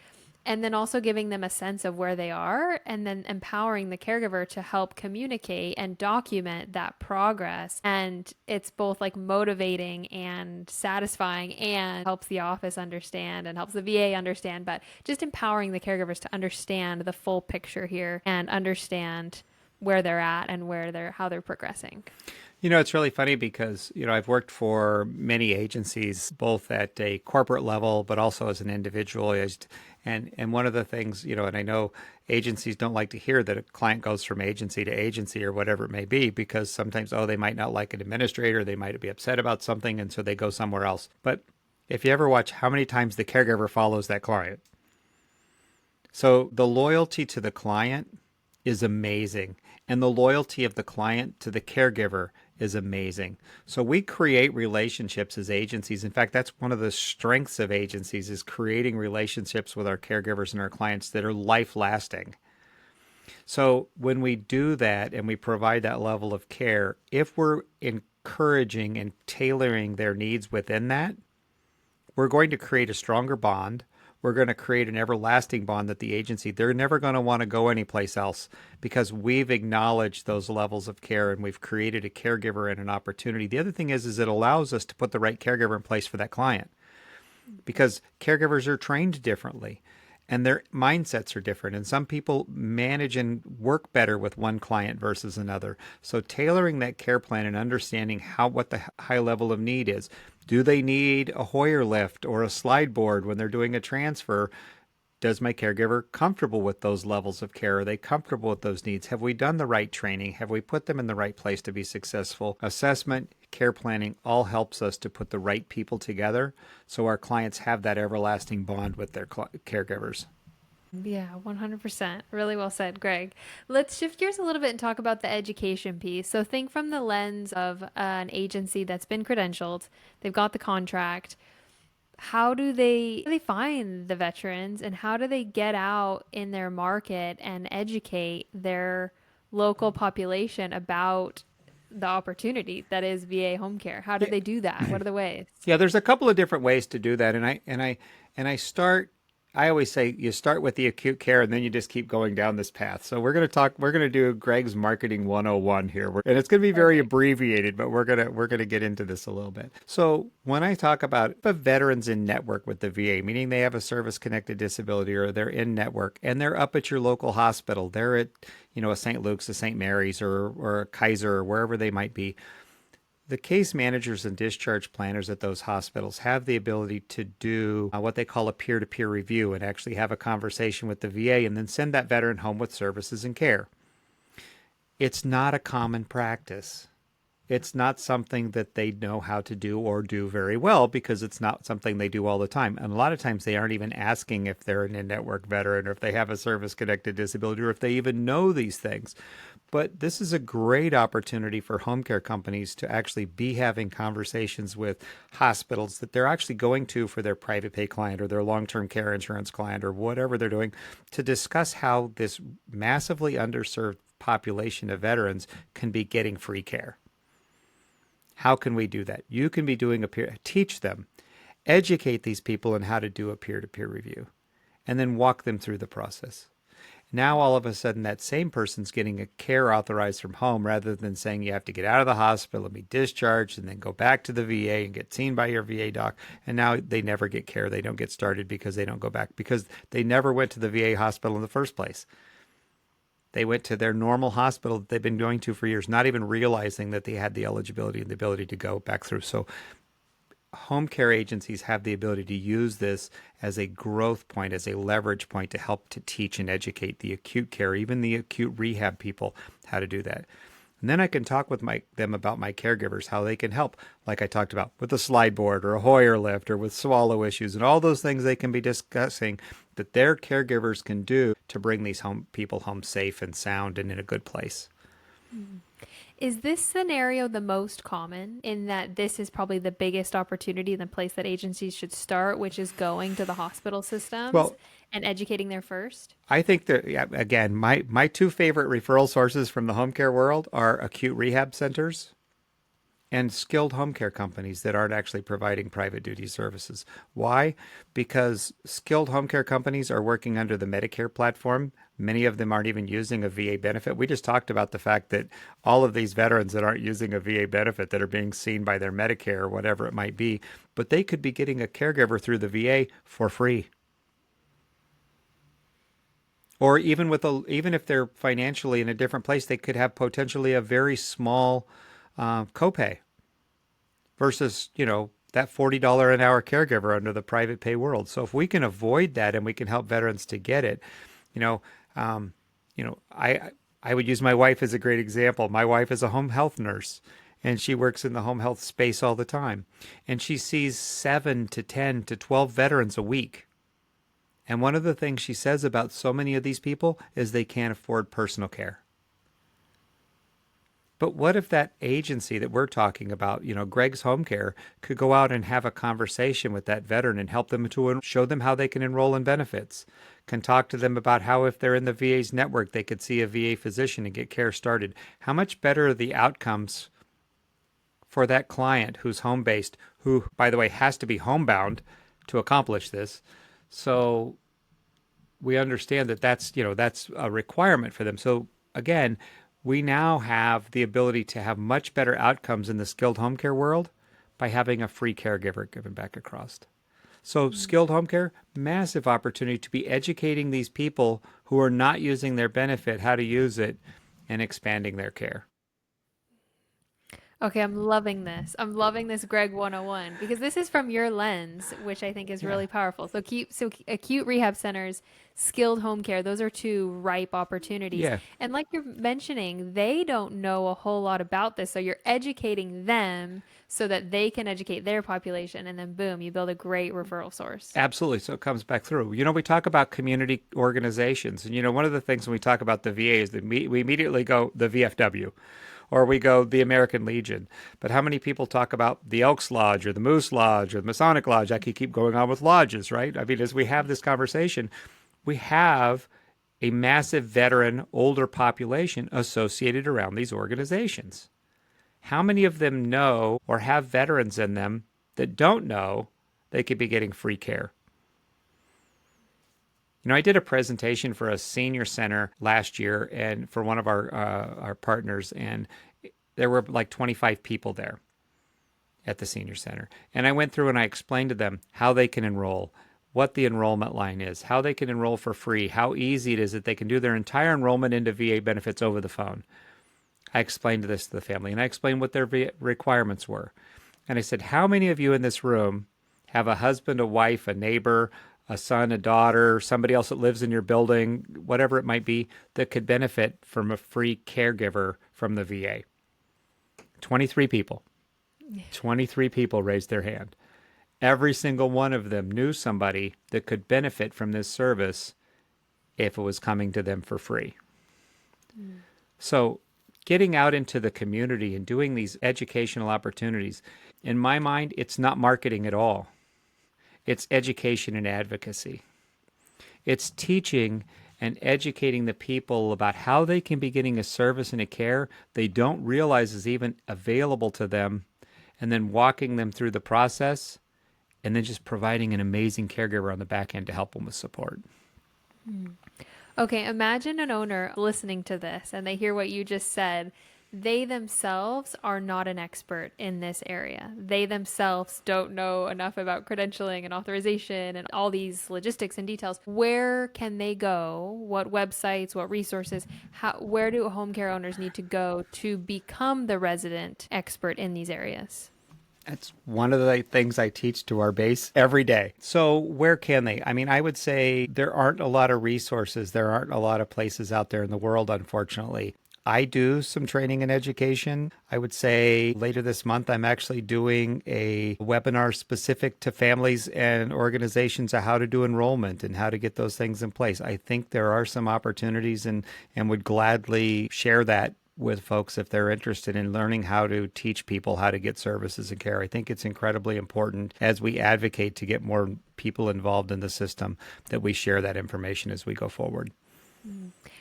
and then also giving them a sense of where they are and then empowering the caregiver to help communicate and document that progress. And it's both like motivating and satisfying and helps the office understand and helps the VA understand, but just empowering the caregivers to understand the full picture here and understand where they're at and how they're progressing. It's really funny because, I've worked for many agencies, both at a corporate level, but also as an individual. And one of the things, and I know agencies don't like to hear that a client goes from agency to agency or whatever it may be, because sometimes, they might not like an administrator, they might be upset about something, and so they go somewhere else. But if you ever watch how many times the caregiver follows that client, so the loyalty to the client is amazing. And the loyalty of the client to the caregiver is amazing. So we create relationships as agencies. In fact, that's one of the strengths of agencies, is creating relationships with our caregivers and our clients that are life lasting. So when we do that and we provide that level of care, if we're encouraging and tailoring their needs within that, we're going to create a stronger bond. We're going to create an everlasting bond that the agency, they're never going to want to go anyplace else because we've acknowledged those levels of care and we've created a caregiver and an opportunity. The other thing is it allows us to put the right caregiver in place for that client because caregivers are trained differently and their mindsets are different. And some people manage and work better with one client versus another. So tailoring that care plan and understanding what the high level of need is. Do they need a Hoyer lift or a slide board when they're doing a transfer? Does my caregiver comfortable with those levels of care? Are they comfortable with those needs? Have we done the right training? Have we put them in the right place to be successful? Assessment, care planning, all helps us to put the right people together so our clients have that everlasting bond with their caregivers. Yeah, 100%. Really well said, Greg. Let's shift gears a little bit and talk about the education piece. So think from the lens of an agency that's been credentialed, they've got the contract. How do they find the veterans and how do they get out in their market and educate their local population about the opportunity that is VA home care? How do they do that? What are the ways? Yeah, there's a couple of different ways to do that, I always say you start with the acute care and then you just keep going down this path. So we're going to do Greg's marketing 101 here. And it's going to be very abbreviated, but we're going to get into this a little bit. So when I talk about the veterans in network with the VA, meaning they have a service connected disability or they're in network and they're up at your local hospital, they're at, a St. Luke's, a St. Mary's or a Kaiser or wherever they might be. The case managers and discharge planners at those hospitals have the ability to do what they call a peer-to-peer review and actually have a conversation with the VA and then send that veteran home with services and care. It's not a common practice. It's not something that they know how to do or do very well because it's not something they do all the time. And a lot of times they aren't even asking if they're an in-network veteran or if they have a service-connected disability or if they even know these things. But this is a great opportunity for home care companies to actually be having conversations with hospitals that they're actually going to for their private pay client or their long-term care insurance client or whatever they're doing to discuss how this massively underserved population of veterans can be getting free care. How can we do that? You can be doing teach them, educate these people on how to do a peer-to-peer review, and then walk them through the process. Now, all of a sudden, that same person's getting a care authorized from home rather than saying you have to get out of the hospital and be discharged and then go back to the VA and get seen by your VA doc. And now they never get care. They don't get started because they don't go back because they never went to the VA hospital in the first place. They went to their normal hospital that they've been going to for years, not even realizing that they had the eligibility and the ability to go back through. So home care agencies have the ability to use this as a growth point, as a leverage point to help to teach and educate the acute care, even the acute rehab people, how to do that. And then I can talk with them about my caregivers, how they can help, like I talked about, with a slide board or a Hoyer lift or with swallow issues and all those things they can be discussing that their caregivers can do to bring these people home safe and sound and in a good place. Mm-hmm. Is this scenario the most common in that this is probably the biggest opportunity, the place that agencies should start, which is going to the hospital systems and educating there first? I think that, again, my two favorite referral sources from the home care world are acute rehab centers and skilled home care companies that aren't actually providing private duty services. Why? Because skilled home care companies are working under the Medicare platform. Many of them aren't even using a VA benefit. We just talked about the fact that all of these veterans that aren't using a VA benefit that are being seen by their Medicare or whatever it might be, but they could be getting a caregiver through the VA for free. Or even if they're financially in a different place, they could have potentially a very small copay versus, that $40 an hour caregiver under the private pay world. So if we can avoid that and we can help veterans to get it, I would use my wife as a great example. My wife is a home health nurse and she works in the home health space all the time. And she sees 7 to 10 to 12 veterans a week. And one of the things she says about so many of these people is they can't afford personal care. But what if that agency that we're talking about, Greg's Home Care, could go out and have a conversation with that veteran and help them to show them how they can enroll in benefits, can talk to them about how if they're in the VA's network, they could see a VA physician and get care started. How much better are the outcomes for that client who's home-based, who, by the way, has to be homebound to accomplish this. So we understand that that's a requirement for them. So again, we now have the ability to have much better outcomes in the skilled home care world by having a free caregiver given back across. So skilled home care, massive opportunity to be educating these people who are not using their benefit, how to use it, and expanding their care. Okay, I'm loving this. I'm loving this Greg 101 because this is from your lens, which I think is Yeah. really powerful. So acute rehab centers, skilled home care, those are two ripe opportunities. Yeah, And like you're mentioning, they don't know a whole lot about this. So you're educating them so that they can educate their population and then boom, you build a great referral source. absolutely. So it comes back through. We talk about community organizations. And, one of the things when we talk about the VA is that we immediately go the VFW or we go the American Legion. But how many people talk about the Elks Lodge or the Moose Lodge or the Masonic Lodge? I could keep going on with lodges, right? I mean, as we have this conversation, we have a massive veteran, older population associated around these organizations. How many of them know or have veterans in them that don't know they could be getting free care? I did a presentation for a senior center last year and for one of our partners, and there were like 25 people there at the senior center. And I went through and I explained to them how they can enroll, what the enrollment line is, how they can enroll for free, how easy it is that they can do their entire enrollment into VA benefits over the phone. I explained this to the family, and I explained what their requirements were. And I said, how many of you in this room have a husband, a wife, a neighbor, a son, a daughter, somebody else that lives in your building, whatever it might be, that could benefit from a free caregiver from the VA? 23 people. 23 people raised their hand. Every single one of them knew somebody that could benefit from this service if it was coming to them for free. So getting out into the community and doing these educational opportunities, in my mind, it's not marketing at all. It's education and advocacy. It's teaching and educating the people about how they can be getting a service and a care they don't realize is even available to them, and then walking them through the process, and then just providing an amazing caregiver on the back end to help them with support. Okay, imagine an owner listening to this and they hear what you just said. They themselves are not an expert in this area. They themselves don't know enough about credentialing and authorization and all these logistics and details. Where can they go? What websites, what resources, where do home care owners need to go to become the resident expert in these areas? That's one of the things I teach to our base every day. So where can they? I mean, I would say there aren't a lot of resources. There aren't a lot of places out there in the world, unfortunately. I do some training and education. I would say later this month, I'm actually doing a webinar specific to families and organizations of how to do enrollment and how to get those things in place. I think there are some opportunities and would gladly share that with folks if they're interested in learning how to teach people how to get services and care. I think it's incredibly important as we advocate to get more people involved in the system that we share that information as we go forward.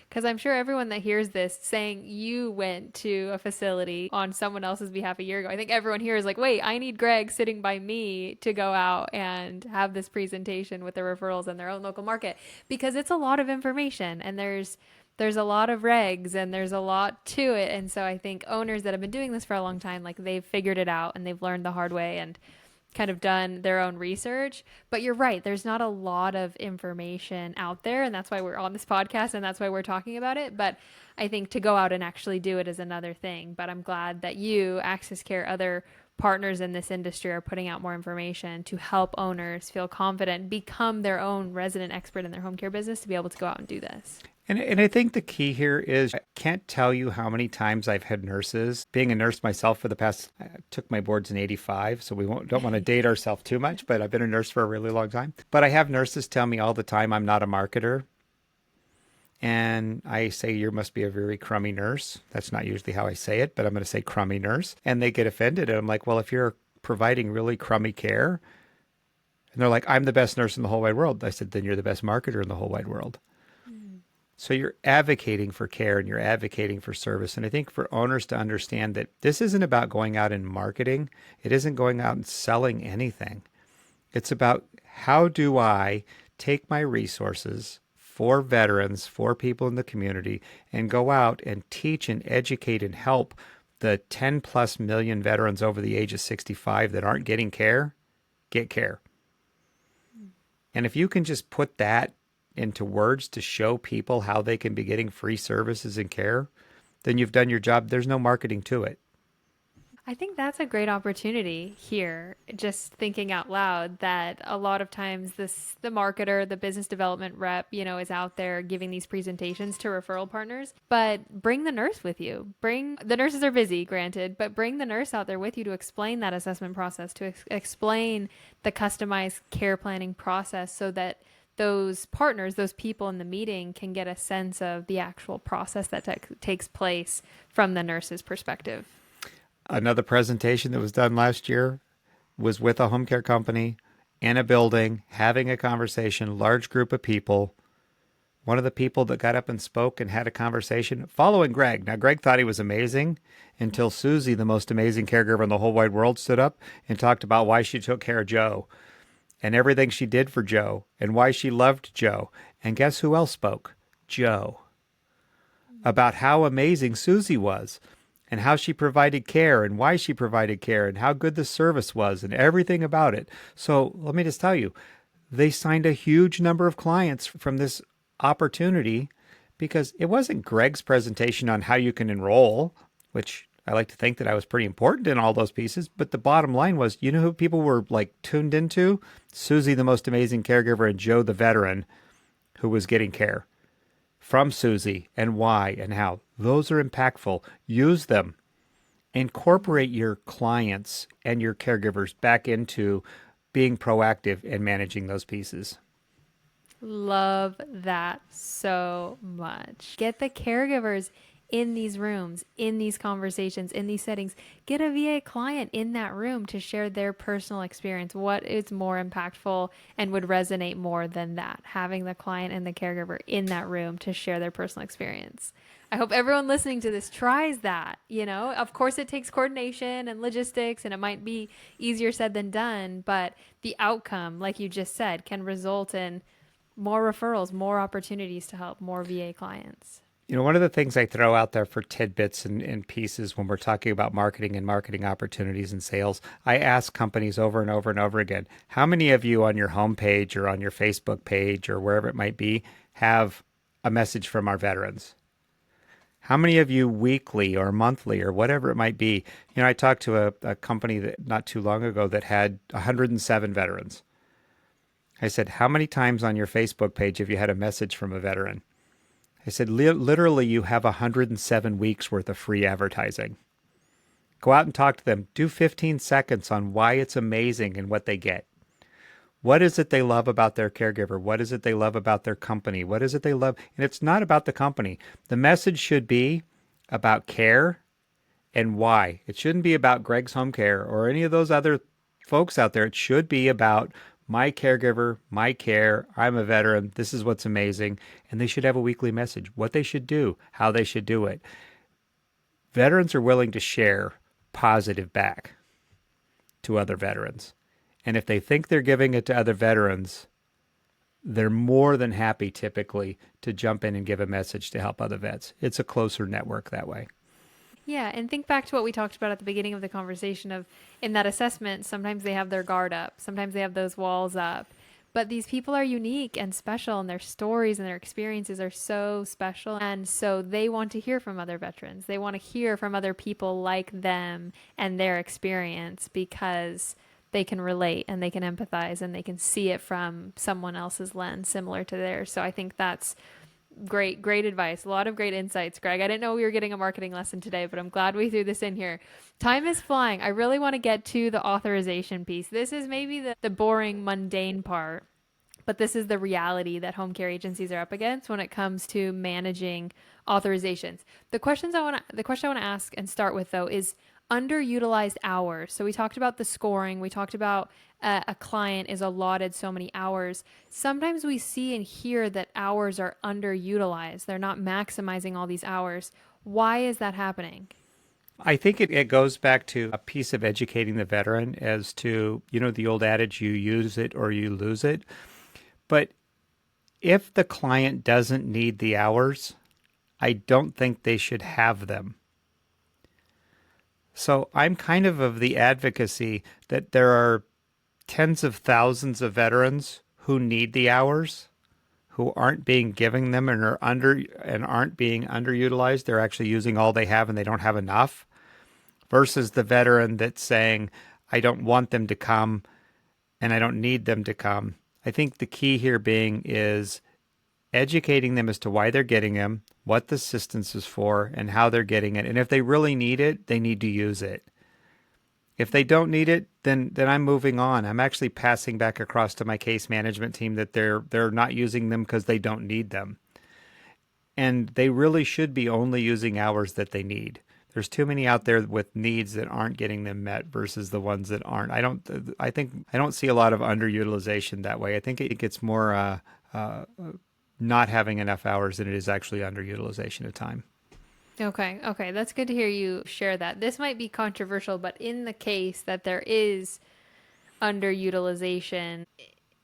Because I'm sure everyone that hears this saying you went to a facility on someone else's behalf a year ago, I think everyone here is like, wait, I need Greg sitting by me to go out and have this presentation with the referrals in their own local market, because it's a lot of information and there's a lot of regs and there's a lot to it. And so I think owners that have been doing this for a long time, like they've figured it out and they've learned the hard way and kind of done their own research. But you're right, there's not a lot of information out there, and that's why we're on this podcast and that's why we're talking about it. But I think to go out and actually do it is another thing. But I'm glad that you, Access Care, other partners in this industry are putting out more information to help owners feel confident, become their own resident expert in their home care business to be able to go out and do this. And I think the key here is I can't tell you how many times I've had nurses. Being a nurse myself for the past, I took my boards in 85, so we don't want to date ourselves too much, but I've been a nurse for a really long time. But I have nurses tell me all the time I'm not a marketer. And I say, you must be a very crummy nurse. That's not usually how I say it, but I'm going to say crummy nurse. And they get offended. And I'm like, well, if you're providing really crummy care, and they're like, I'm the best nurse in the whole wide world. I said, then you're the best marketer in the whole wide world. So you're advocating for care and you're advocating for service. And I think for owners to understand that this isn't about going out and marketing. It isn't going out and selling anything. It's about How do I take my resources for veterans, for people in the community, and go out and teach and educate and help the 10 plus million veterans over the age of 65 that aren't getting care get care? And if you can just put that into words to show people how they can be getting free services and care, then you've done your job. There's no marketing to it. I think that's a great opportunity here, just thinking out loud that a lot of times the marketer, the business development rep, is out there giving these presentations to referral partners, but bring the nurse with you. Bring the nurses are busy, granted, but bring the nurse out there with you to explain that assessment process, to explain the customized care planning process so that those partners, those people in the meeting can get a sense of the actual process that takes place from the nurse's perspective. Another presentation that was done last year was with a home care company in a building, having a conversation, large group of people. One of the people that got up and spoke and had a conversation following Greg. Now, Greg thought he was amazing until Susie, the most amazing caregiver in the whole wide world, stood up and talked about why she took care of Joe and everything she did for Joe and why she loved Joe. And guess who else spoke? Joe. About how amazing Susie was and how she provided care and why she provided care and how good the service was and everything about it. So let me just tell you, they signed a huge number of clients from this opportunity because it wasn't Greg's presentation on how you can enroll, which I like to think that I was pretty important in all those pieces. But the bottom line was, you know who people were like tuned into? Susie, the most amazing caregiver, and Joe, the veteran, who was getting care from Susie and why and how. Those are impactful. Use them. Incorporate your clients and your caregivers back into being proactive and managing those pieces. Love that so much. Get the caregivers in these rooms, in these conversations, in these settings. Get a VA client in that room to share their personal experience. What is more impactful and would resonate more than that? Having the client and the caregiver in that room to share their personal experience. I hope everyone listening to this tries that. Of course, it takes coordination and logistics, and it might be easier said than done, but the outcome, like you just said, can result in more referrals, more opportunities to help more VA clients. One of the things I throw out there for tidbits and pieces when we're talking about marketing and marketing opportunities and sales, I ask companies over and over and over again, how many of you on your homepage or on your Facebook page or wherever it might be have a message from our veterans? How many of you weekly or monthly or whatever it might be? I talked to a company that not too long ago that had 107 veterans. I said, how many times on your Facebook page have you had a message from a veteran? I said, literally, you have 107 weeks worth of free advertising. Go out and talk to them. Do 15 seconds on why it's amazing and what they get. What is it they love about their caregiver? What is it they love about their company? What is it they love? And it's not about the company. The message should be about care and why. It shouldn't be about Greg's Home Care or any of those other folks out there. It should be about my caregiver, my care, I'm a veteran, this is what's amazing. And they should have a weekly message, what they should do, how they should do it. Veterans are willing to share positive back to other veterans. And if they think they're giving it to other veterans, they're more than happy typically to jump in and give a message to help other vets. It's a closer network that way. Yeah, and think back to what we talked about at the beginning of the conversation of in that assessment, sometimes they have their guard up, sometimes they have those walls up. But these people are unique and special, and their stories and their experiences are so special. And so they want to hear from other veterans. They want to hear from other people like them and their experience because they can relate and they can empathize and they can see it from someone else's lens similar to theirs. So I think that's great advice. A lot of great insights, Greg. I didn't know we were getting a marketing lesson today, but I'm glad we threw this in here. Time is flying. I really want to get to the authorization piece. This is maybe the boring, mundane part, but this is the reality that home care agencies are up against when it comes to managing authorizations. The question I want to ask and start with though is underutilized hours. So we talked about the scoring. We talked about a client is allotted so many hours. Sometimes we see and hear that hours are underutilized. They're not maximizing all these hours. Why is that happening? I think it goes back to a piece of educating the veteran as to, the old adage, you use it or you lose it. But if the client doesn't need the hours, I don't think they should have them. So I'm kind of the advocacy that there are tens of thousands of veterans who need the hours, who aren't being given them and aren't being underutilized. They're actually using all they have and they don't have enough. Versus the veteran that's saying, I don't want them to come and I don't need them to come. I think the key here being is educating them as to why they're getting them, what the assistance is for, and how they're getting it. And if they really need it, they need to use it. If they don't need it, then I'm moving on. I'm actually passing back across to my case management team that they're not using them because they don't need them. And they really should be only using hours that they need. There's too many out there with needs that aren't getting them met versus the ones that aren't. I don't see a lot of underutilization that way. I think it gets more not having enough hours than it is actually underutilization of time. Okay, that's good to hear you share that. This might be controversial, but in the case that there is underutilization,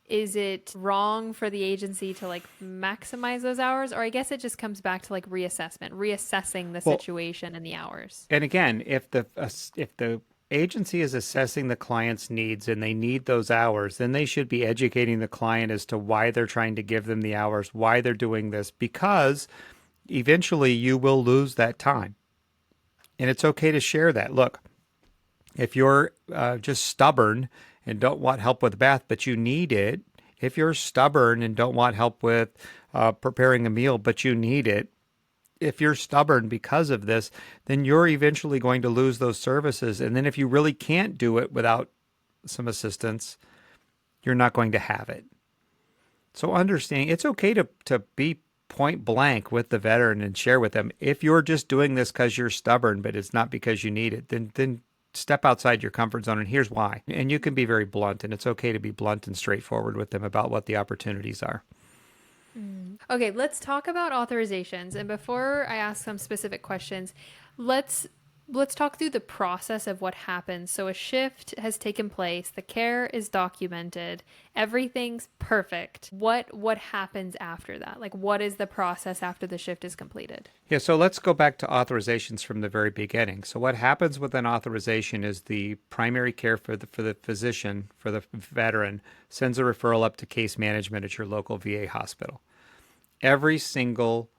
is it wrong for the agency to like maximize those hours? Or I guess it just comes back to like reassessing the situation and the hours. And again, if the agency is assessing the client's needs and they need those hours, then they should be educating the client as to why they're trying to give them the hours, why they're doing this, because eventually you will lose that time. And it's okay to share that. Look, if you're just stubborn and don't want help with the bath, but you need it, if you're stubborn and don't want help with preparing a meal, but you need it, if you're stubborn because of this, then you're eventually going to lose those services. And then if you really can't do it without some assistance, you're not going to have it. So understanding it's okay to be point blank with the veteran and share with them. If you're just doing this because you're stubborn, but it's not because you need it, then step outside your comfort zone. And here's why. And you can be very blunt, and it's okay to be blunt and straightforward with them about what the opportunities are. Okay, let's talk about authorizations. And before I ask some specific questions, let's talk through the process of what happens. So a shift has taken place, the care is documented, everything's perfect. What happens after that? Like, what is the process after the shift is completed? Yeah, so let's go back to authorizations from the very beginning. So what happens with an authorization is the primary care for the physician, for the veteran, sends a referral up to case management at your local VA hospital. Every single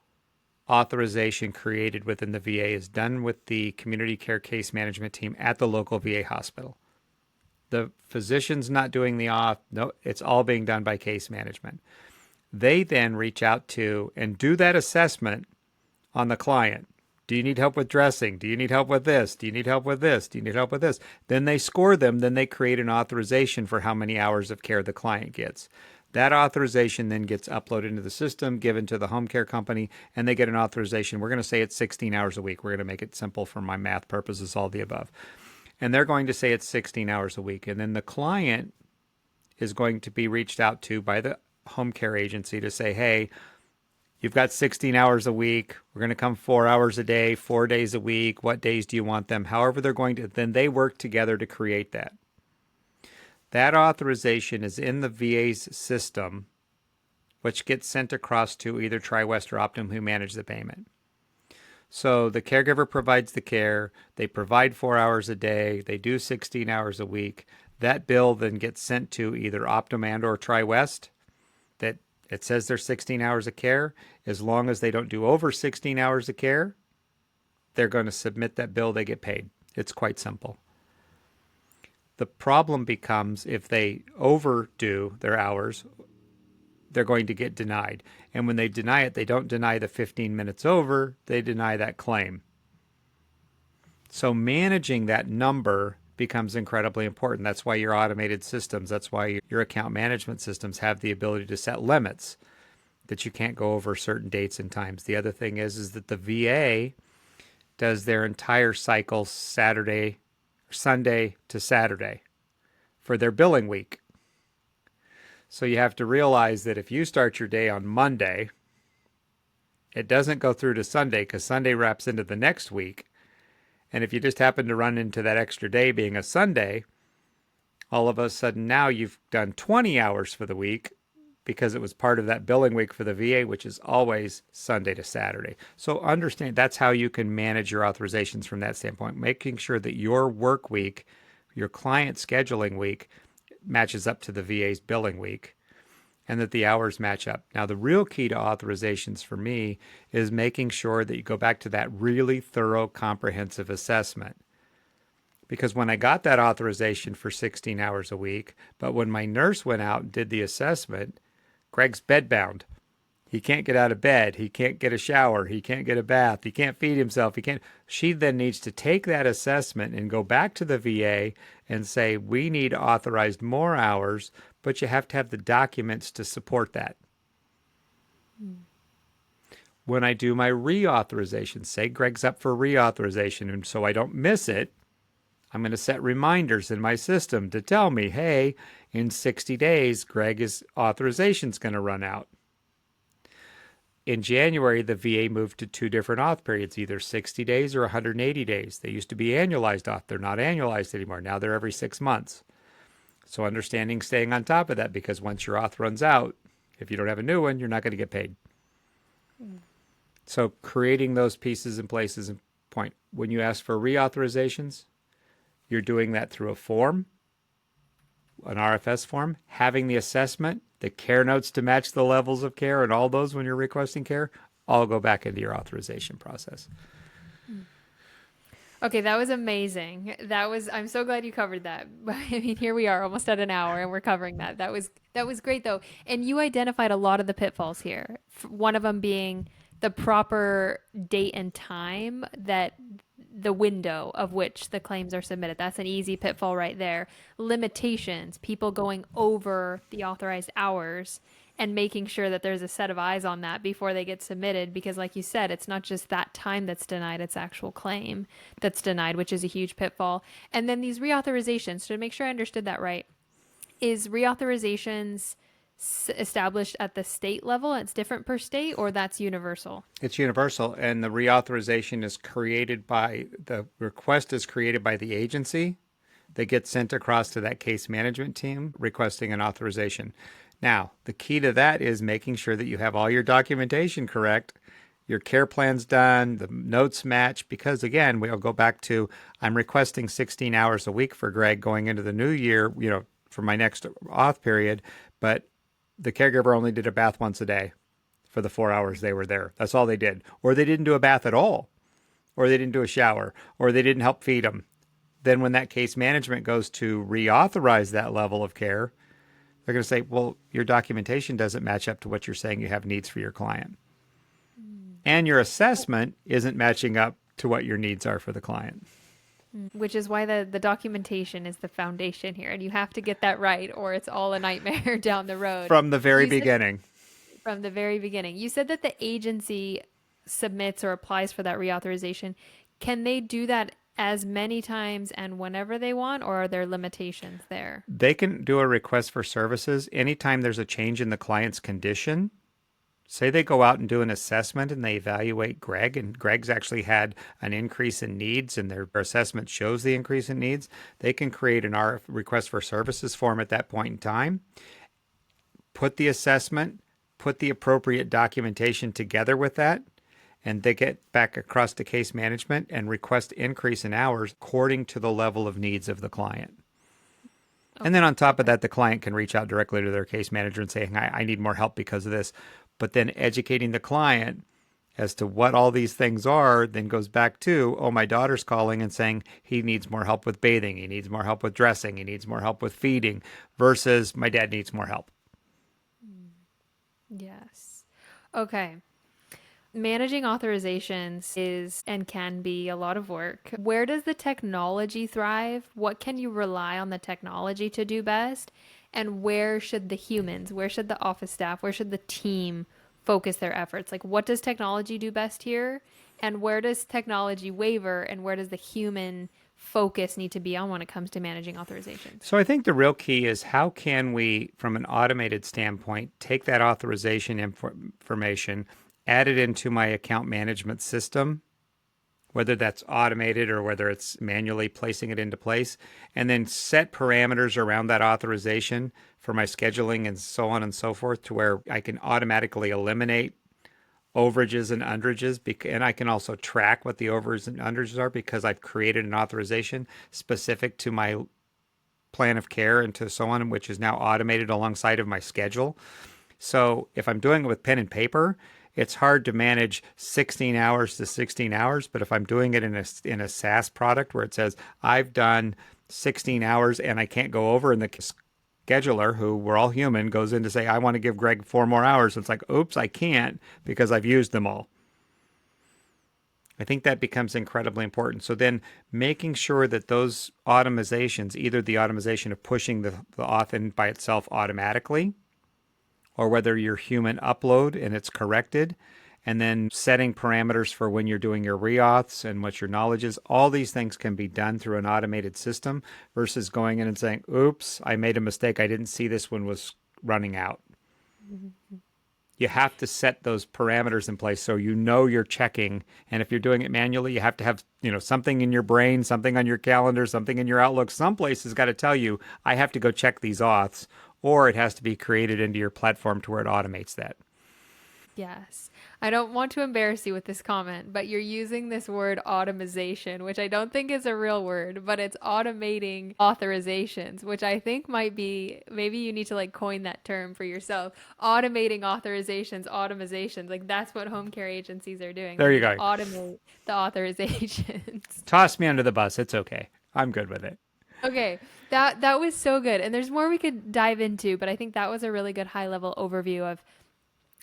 authorization created within the VA is done with the community care case management team at the local VA hospital. The physician's not doing the auth. No, it's all being done by case management. They then reach out to and do that assessment on the client. Do you need help with dressing? Do you need help with this? Do you need help with this? Do you need help with this? Then they score them. Then they create an authorization for how many hours of care the client gets. That authorization then gets uploaded into the system, given to the home care company, and they get an authorization. We're going to say it's 16 hours a week. We're going to make it simple for my math purposes, all the above. And they're going to say it's 16 hours a week. And then the client is going to be reached out to by the home care agency to say, hey, you've got 16 hours a week. We're going to come 4 hours a day, 4 days a week. What days do you want them? However they're going to, then they work together to create that. That authorization is in the VA's system, which gets sent across to either TriWest or Optum, who manage the payment. So the caregiver provides the care. They provide 4 hours a day. They do 16 hours a week. That bill then gets sent to either Optum and or TriWest. That it says there's 16 hours of care. As long as they don't do over 16 hours of care, they're going to submit that bill. They get paid. It's quite simple. The problem becomes if they overdo their hours, they're going to get denied. And when they deny it, they don't deny the 15 minutes over, they deny that claim. So managing that number becomes incredibly important. That's why your automated systems, that's why your account management systems have the ability to set limits that you can't go over certain dates and times. The other thing is that the VA does their entire cycle Sunday to Saturday for their billing week. So you have to realize that if you start your day on Monday, it doesn't go through to Sunday because Sunday wraps into the next week. And if you just happen to run into that extra day being a Sunday, all of a sudden now you've done 20 hours for the week because it was part of that billing week for the VA, which is always Sunday to Saturday. So understand that's how you can manage your authorizations from that standpoint, making sure that your work week, your client scheduling week matches up to the VA's billing week and that the hours match up. Now, the real key to authorizations for me is making sure that you go back to that really thorough, comprehensive assessment. Because when I got that authorization for 16 hours a week, but when my nurse went out and did the assessment, Greg's bedbound. He can't get out of bed. He can't get a shower. He can't get a bath. He can't feed himself. He can't. She then needs to take that assessment and go back to the VA and say, we need authorized more hours, but you have to have the documents to support that. When I do my reauthorization, say Greg's up for reauthorization, and so I don't miss it, I'm going to set reminders in my system to tell me, hey, in 60 days, Greg's authorization's going to run out. In January, the VA moved to 2 different auth periods, either 60 days or 180 days. They used to be annualized auth. They're not annualized anymore. Now they're every 6 months. So understanding staying on top of that, because once your auth runs out, if you don't have a new one, you're not going to get paid. So creating those pieces in place is a point. When you ask for reauthorizations, you're doing that through a form, an RFS form, having the assessment, the care notes to match the levels of care, and all those when you're requesting care, all go back into your authorization process. Okay, that was amazing. I'm so glad you covered that. I mean, here we are almost at an hour and we're covering that. That was great though. And you identified a lot of the pitfalls here. One of them being the proper date and time, that the window of which the claims are submitted. That's an easy pitfall right there. Limitations, people going over the authorized hours, and making sure that there's a set of eyes on that before they get submitted. Because like you said, it's not just that time that's denied, it's actual claim that's denied, which is a huge pitfall. And then these reauthorizations, so to make sure I understood that right, is reauthorizations established at the state level? It's different per state, or that's universal? It's universal, and the reauthorization is created by, the request is created by the agency that gets sent across to that case management team requesting an authorization. Now, the key to that is making sure that you have all your documentation correct, your care plan's done, the notes match, because again, we'll go back to, I'm requesting 16 hours a week for Greg going into the new year, for my next auth period, but the caregiver only did a bath once a day for the 4 hours they were there. That's all they did. Or they didn't do a bath at all, or they didn't do a shower, or they didn't help feed them. Then when that case management goes to reauthorize that level of care, they're going to say, well, your documentation doesn't match up to what you're saying you have needs for your client. And your assessment isn't matching up to what your needs are for the client. Which is why the documentation is the foundation here. And you have to get that right, or it's all a nightmare down the road. From the very beginning. From the very beginning. You said that the agency submits or applies for that reauthorization. Can they do that as many times and whenever they want, or are there limitations there? They can do a request for services anytime there's a change in the client's condition. Say they go out and do an assessment and they evaluate Greg, and Greg's actually had an increase in needs and their assessment shows the increase in needs. They can create an RF request for services form at that point in time, put the assessment, put the appropriate documentation together with that, and they get back across to case management and request increase in hours according to the level of needs of the client. Okay. And then on top of that, the client can reach out directly to their case manager and say, I need more help because of this. But then educating the client as to what all these things are then goes back to, my daughter's calling and saying he needs more help with bathing, he needs more help with dressing, he needs more help with feeding, versus my dad needs more help. Yes. Okay. Managing authorizations is and can be a lot of work. Where does the technology thrive? What can you rely on the technology to do best? And where should the humans, where should the office staff, where should the team focus their efforts? Like, what does technology do best here? And where does technology waver? And where does the human focus need to be on when it comes to managing authorizations? So I think the real key is, how can we, from an automated standpoint, take that authorization information, add it into my account management system, whether that's automated or whether it's manually placing it into place, and then set parameters around that authorization for my scheduling and so on and so forth to where I can automatically eliminate overages and underages. And I can also track what the overages and underages are because I've created an authorization specific to my plan of care and to so on, which is now automated alongside of my schedule. So if I'm doing it with pen and paper, it's hard to manage 16 hours to 16 hours. But if I'm doing it in a SaaS product where it says I've done 16 hours and I can't go over, and the scheduler, who we're all human, goes in to say, I want to give Greg 4 more hours. It's like, oops, I can't because I've used them all. I think that becomes incredibly important. So then making sure that those automatizations, either the automation of pushing the auth in by itself automatically, or whether you're human upload and it's corrected, and then setting parameters for when you're doing your reauths and what your knowledge is, all these things can be done through an automated system versus going in and saying, oops, I made a mistake. I didn't see this one was running out. Mm-hmm. You have to set those parameters in place so you know you're checking. And if you're doing it manually, you have to have, something in your brain, something on your calendar, something in your Outlook. Some place has got to tell you, I have to go check these auths, or it has to be created into your platform to where it automates that. Yes. I don't want to embarrass you with this comment, but you're using this word automation, which I don't think is a real word, but it's automating authorizations, which I think might be, maybe you need to coin that term for yourself. Automating authorizations. Like that's what home care agencies are doing. There you go. Automate the authorizations. Toss me under the bus. It's okay. I'm good with it. Okay. That was so good. And there's more we could dive into, but I think that was a really good high level overview of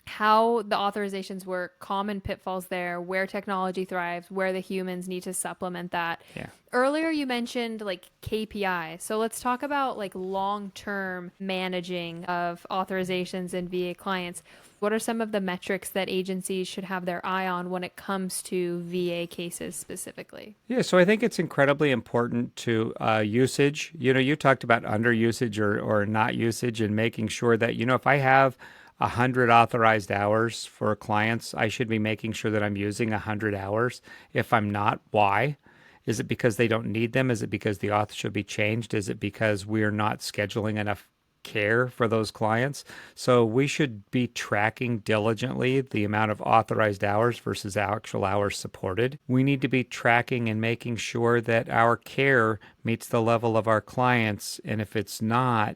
how the authorizations work, common pitfalls there, where technology thrives, where the humans need to supplement that. Yeah. Earlier you mentioned KPI. So let's talk about long-term managing of authorizations and VA clients. What are some of the metrics that agencies should have their eye on when it comes to VA cases specifically? Yeah, so I think it's incredibly important to usage. You talked about under usage or not usage, and making sure that, if I have 100 authorized hours for clients, I should be making sure that I'm using 100 hours. If I'm not, why? Is it because they don't need them? Is it because the auth should be changed? Is it because we're not scheduling enough care for those clients? So we should be tracking diligently the amount of authorized hours versus actual hours supported. We need to be tracking and making sure that our care meets the level of our clients. And if it's not,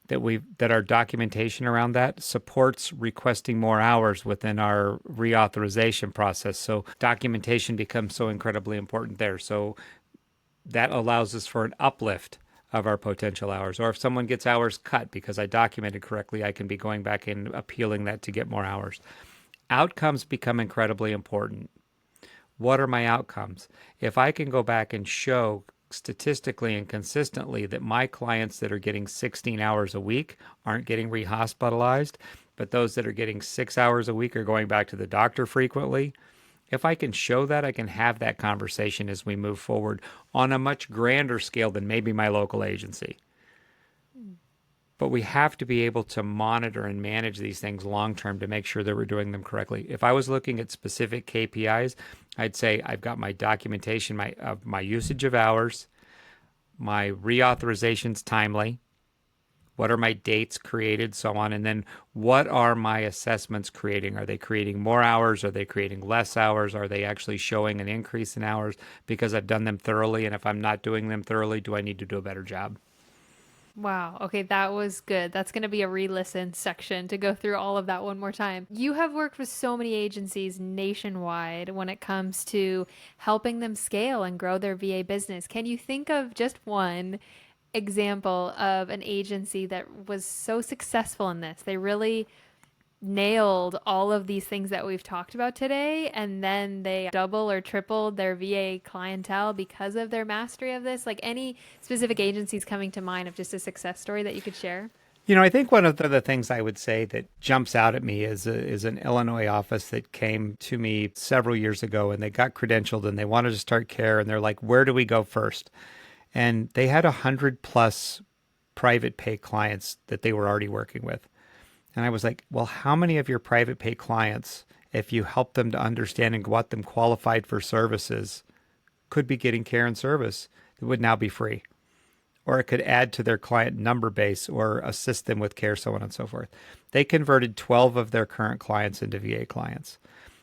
that our documentation around that supports requesting more hours within our reauthorization process. So documentation becomes so incredibly important there. So that allows us for an uplift of our potential hours. Or if someone gets hours cut because I documented correctly, I can be going back and appealing that to get more hours. Outcomes become incredibly important. What are my outcomes? If I can go back and show statistically and consistently that my clients that are getting 16 hours a week aren't getting rehospitalized, but those that are getting 6 hours a week are going back to the doctor frequently. If I can show that, I can have that conversation as we move forward on a much grander scale than maybe my local agency. But we have to be able to monitor and manage these things long-term to make sure that we're doing them correctly. If I was looking at specific KPIs, I'd say I've got my documentation of my usage of hours, my reauthorizations timely, what are my dates created, so on, and then what are my assessments creating? Are they creating more hours? Are they creating less hours? Are they actually showing an increase in hours because I've done them thoroughly? And if I'm not doing them thoroughly, do I need to do a better job? Wow. Okay, that was good. That's going to be a re-listen section to go through all of that one more time. You have worked with so many agencies nationwide when it comes to helping them scale and grow their VA business. Can you think of just one example of an agency that was so successful in this? They really nailed all of these things that we've talked about today, and then they double or tripled their VA clientele because of their mastery of this. Any specific agencies coming to mind of just a success story that you could share? I think one of the things I would say that jumps out at me is an Illinois office that came to me several years ago, and they got credentialed and they wanted to start care, and they're like, where do we go first? And they had 100+ private pay clients that they were already working with. And I was like, well, how many of your private pay clients, if you help them to understand and got them qualified for services, could be getting care and service that would now be free. Or it could add to their client number base or assist them with care, so on and so forth. They converted 12 of their current clients into VA clients.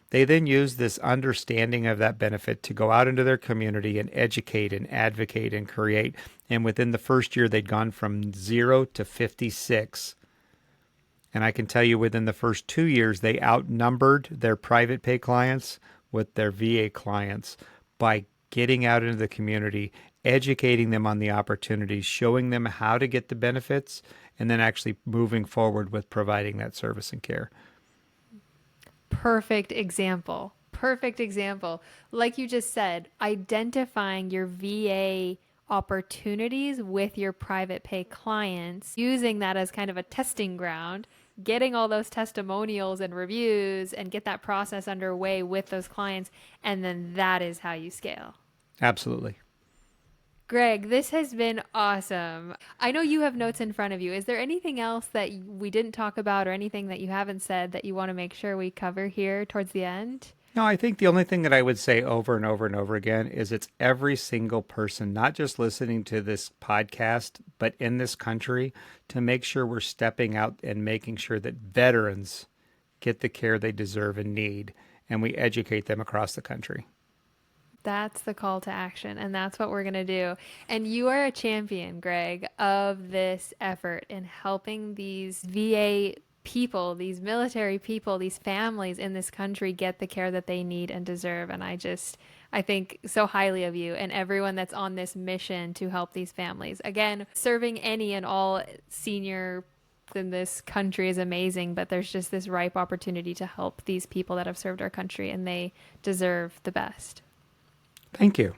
They then use this understanding of that benefit to go out into their community and educate and advocate and create. And within the first year, they'd gone from 0 to 56. And I can tell you within the first 2 years, they outnumbered their private pay clients with their VA clients by getting out into the community, educating them on the opportunities, showing them how to get the benefits, and then actually moving forward with providing that service and care. Perfect example. Perfect example. Like you just said, identifying your VA opportunities with your private pay clients, using that as kind of a testing ground, getting all those testimonials and reviews and get that process underway with those clients. And then that is how you scale. Absolutely. Greg, this has been awesome. I know you have notes in front of you. Is there anything else that we didn't talk about or anything that you haven't said that you want to make sure we cover here towards the end? No, I think the only thing that I would say over and over and over again is it's every single person, not just listening to this podcast, but in this country, to make sure we're stepping out and making sure that veterans get the care they deserve and need, and we educate them across the country. That's the call to action, and that's what we're going to do. And you are a champion, Greg, of this effort in helping these VA people, these military people, these families in this country get the care that they need and deserve. And I think so highly of you and everyone that's on this mission to help these families. Again, serving any and all senior in this country is amazing, but there's just this ripe opportunity to help these people that have served our country, and they deserve the best. Thank you.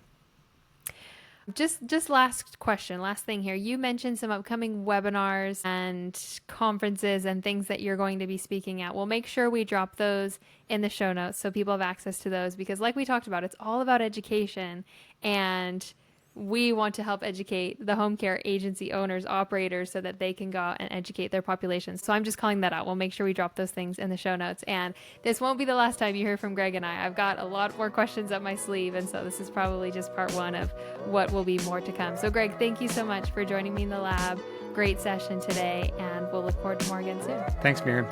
Just last question, last thing here. You mentioned some upcoming webinars and conferences and things that you're going to be speaking at. We'll make sure we drop those in the show notes so people have access to those, because like we talked about, it's all about education, and we want to help educate the home care agency owners, operators, so that they can go out and educate their populations. So I'm just calling that out. We'll make sure we drop those things in the show notes. And this won't be the last time you hear from Greg and I. I've got a lot more questions up my sleeve. And so this is probably just part one of what will be more to come. So Greg, thank you so much for joining me in the lab. Great session today. And we'll look forward to more again soon. Thanks, Miriam.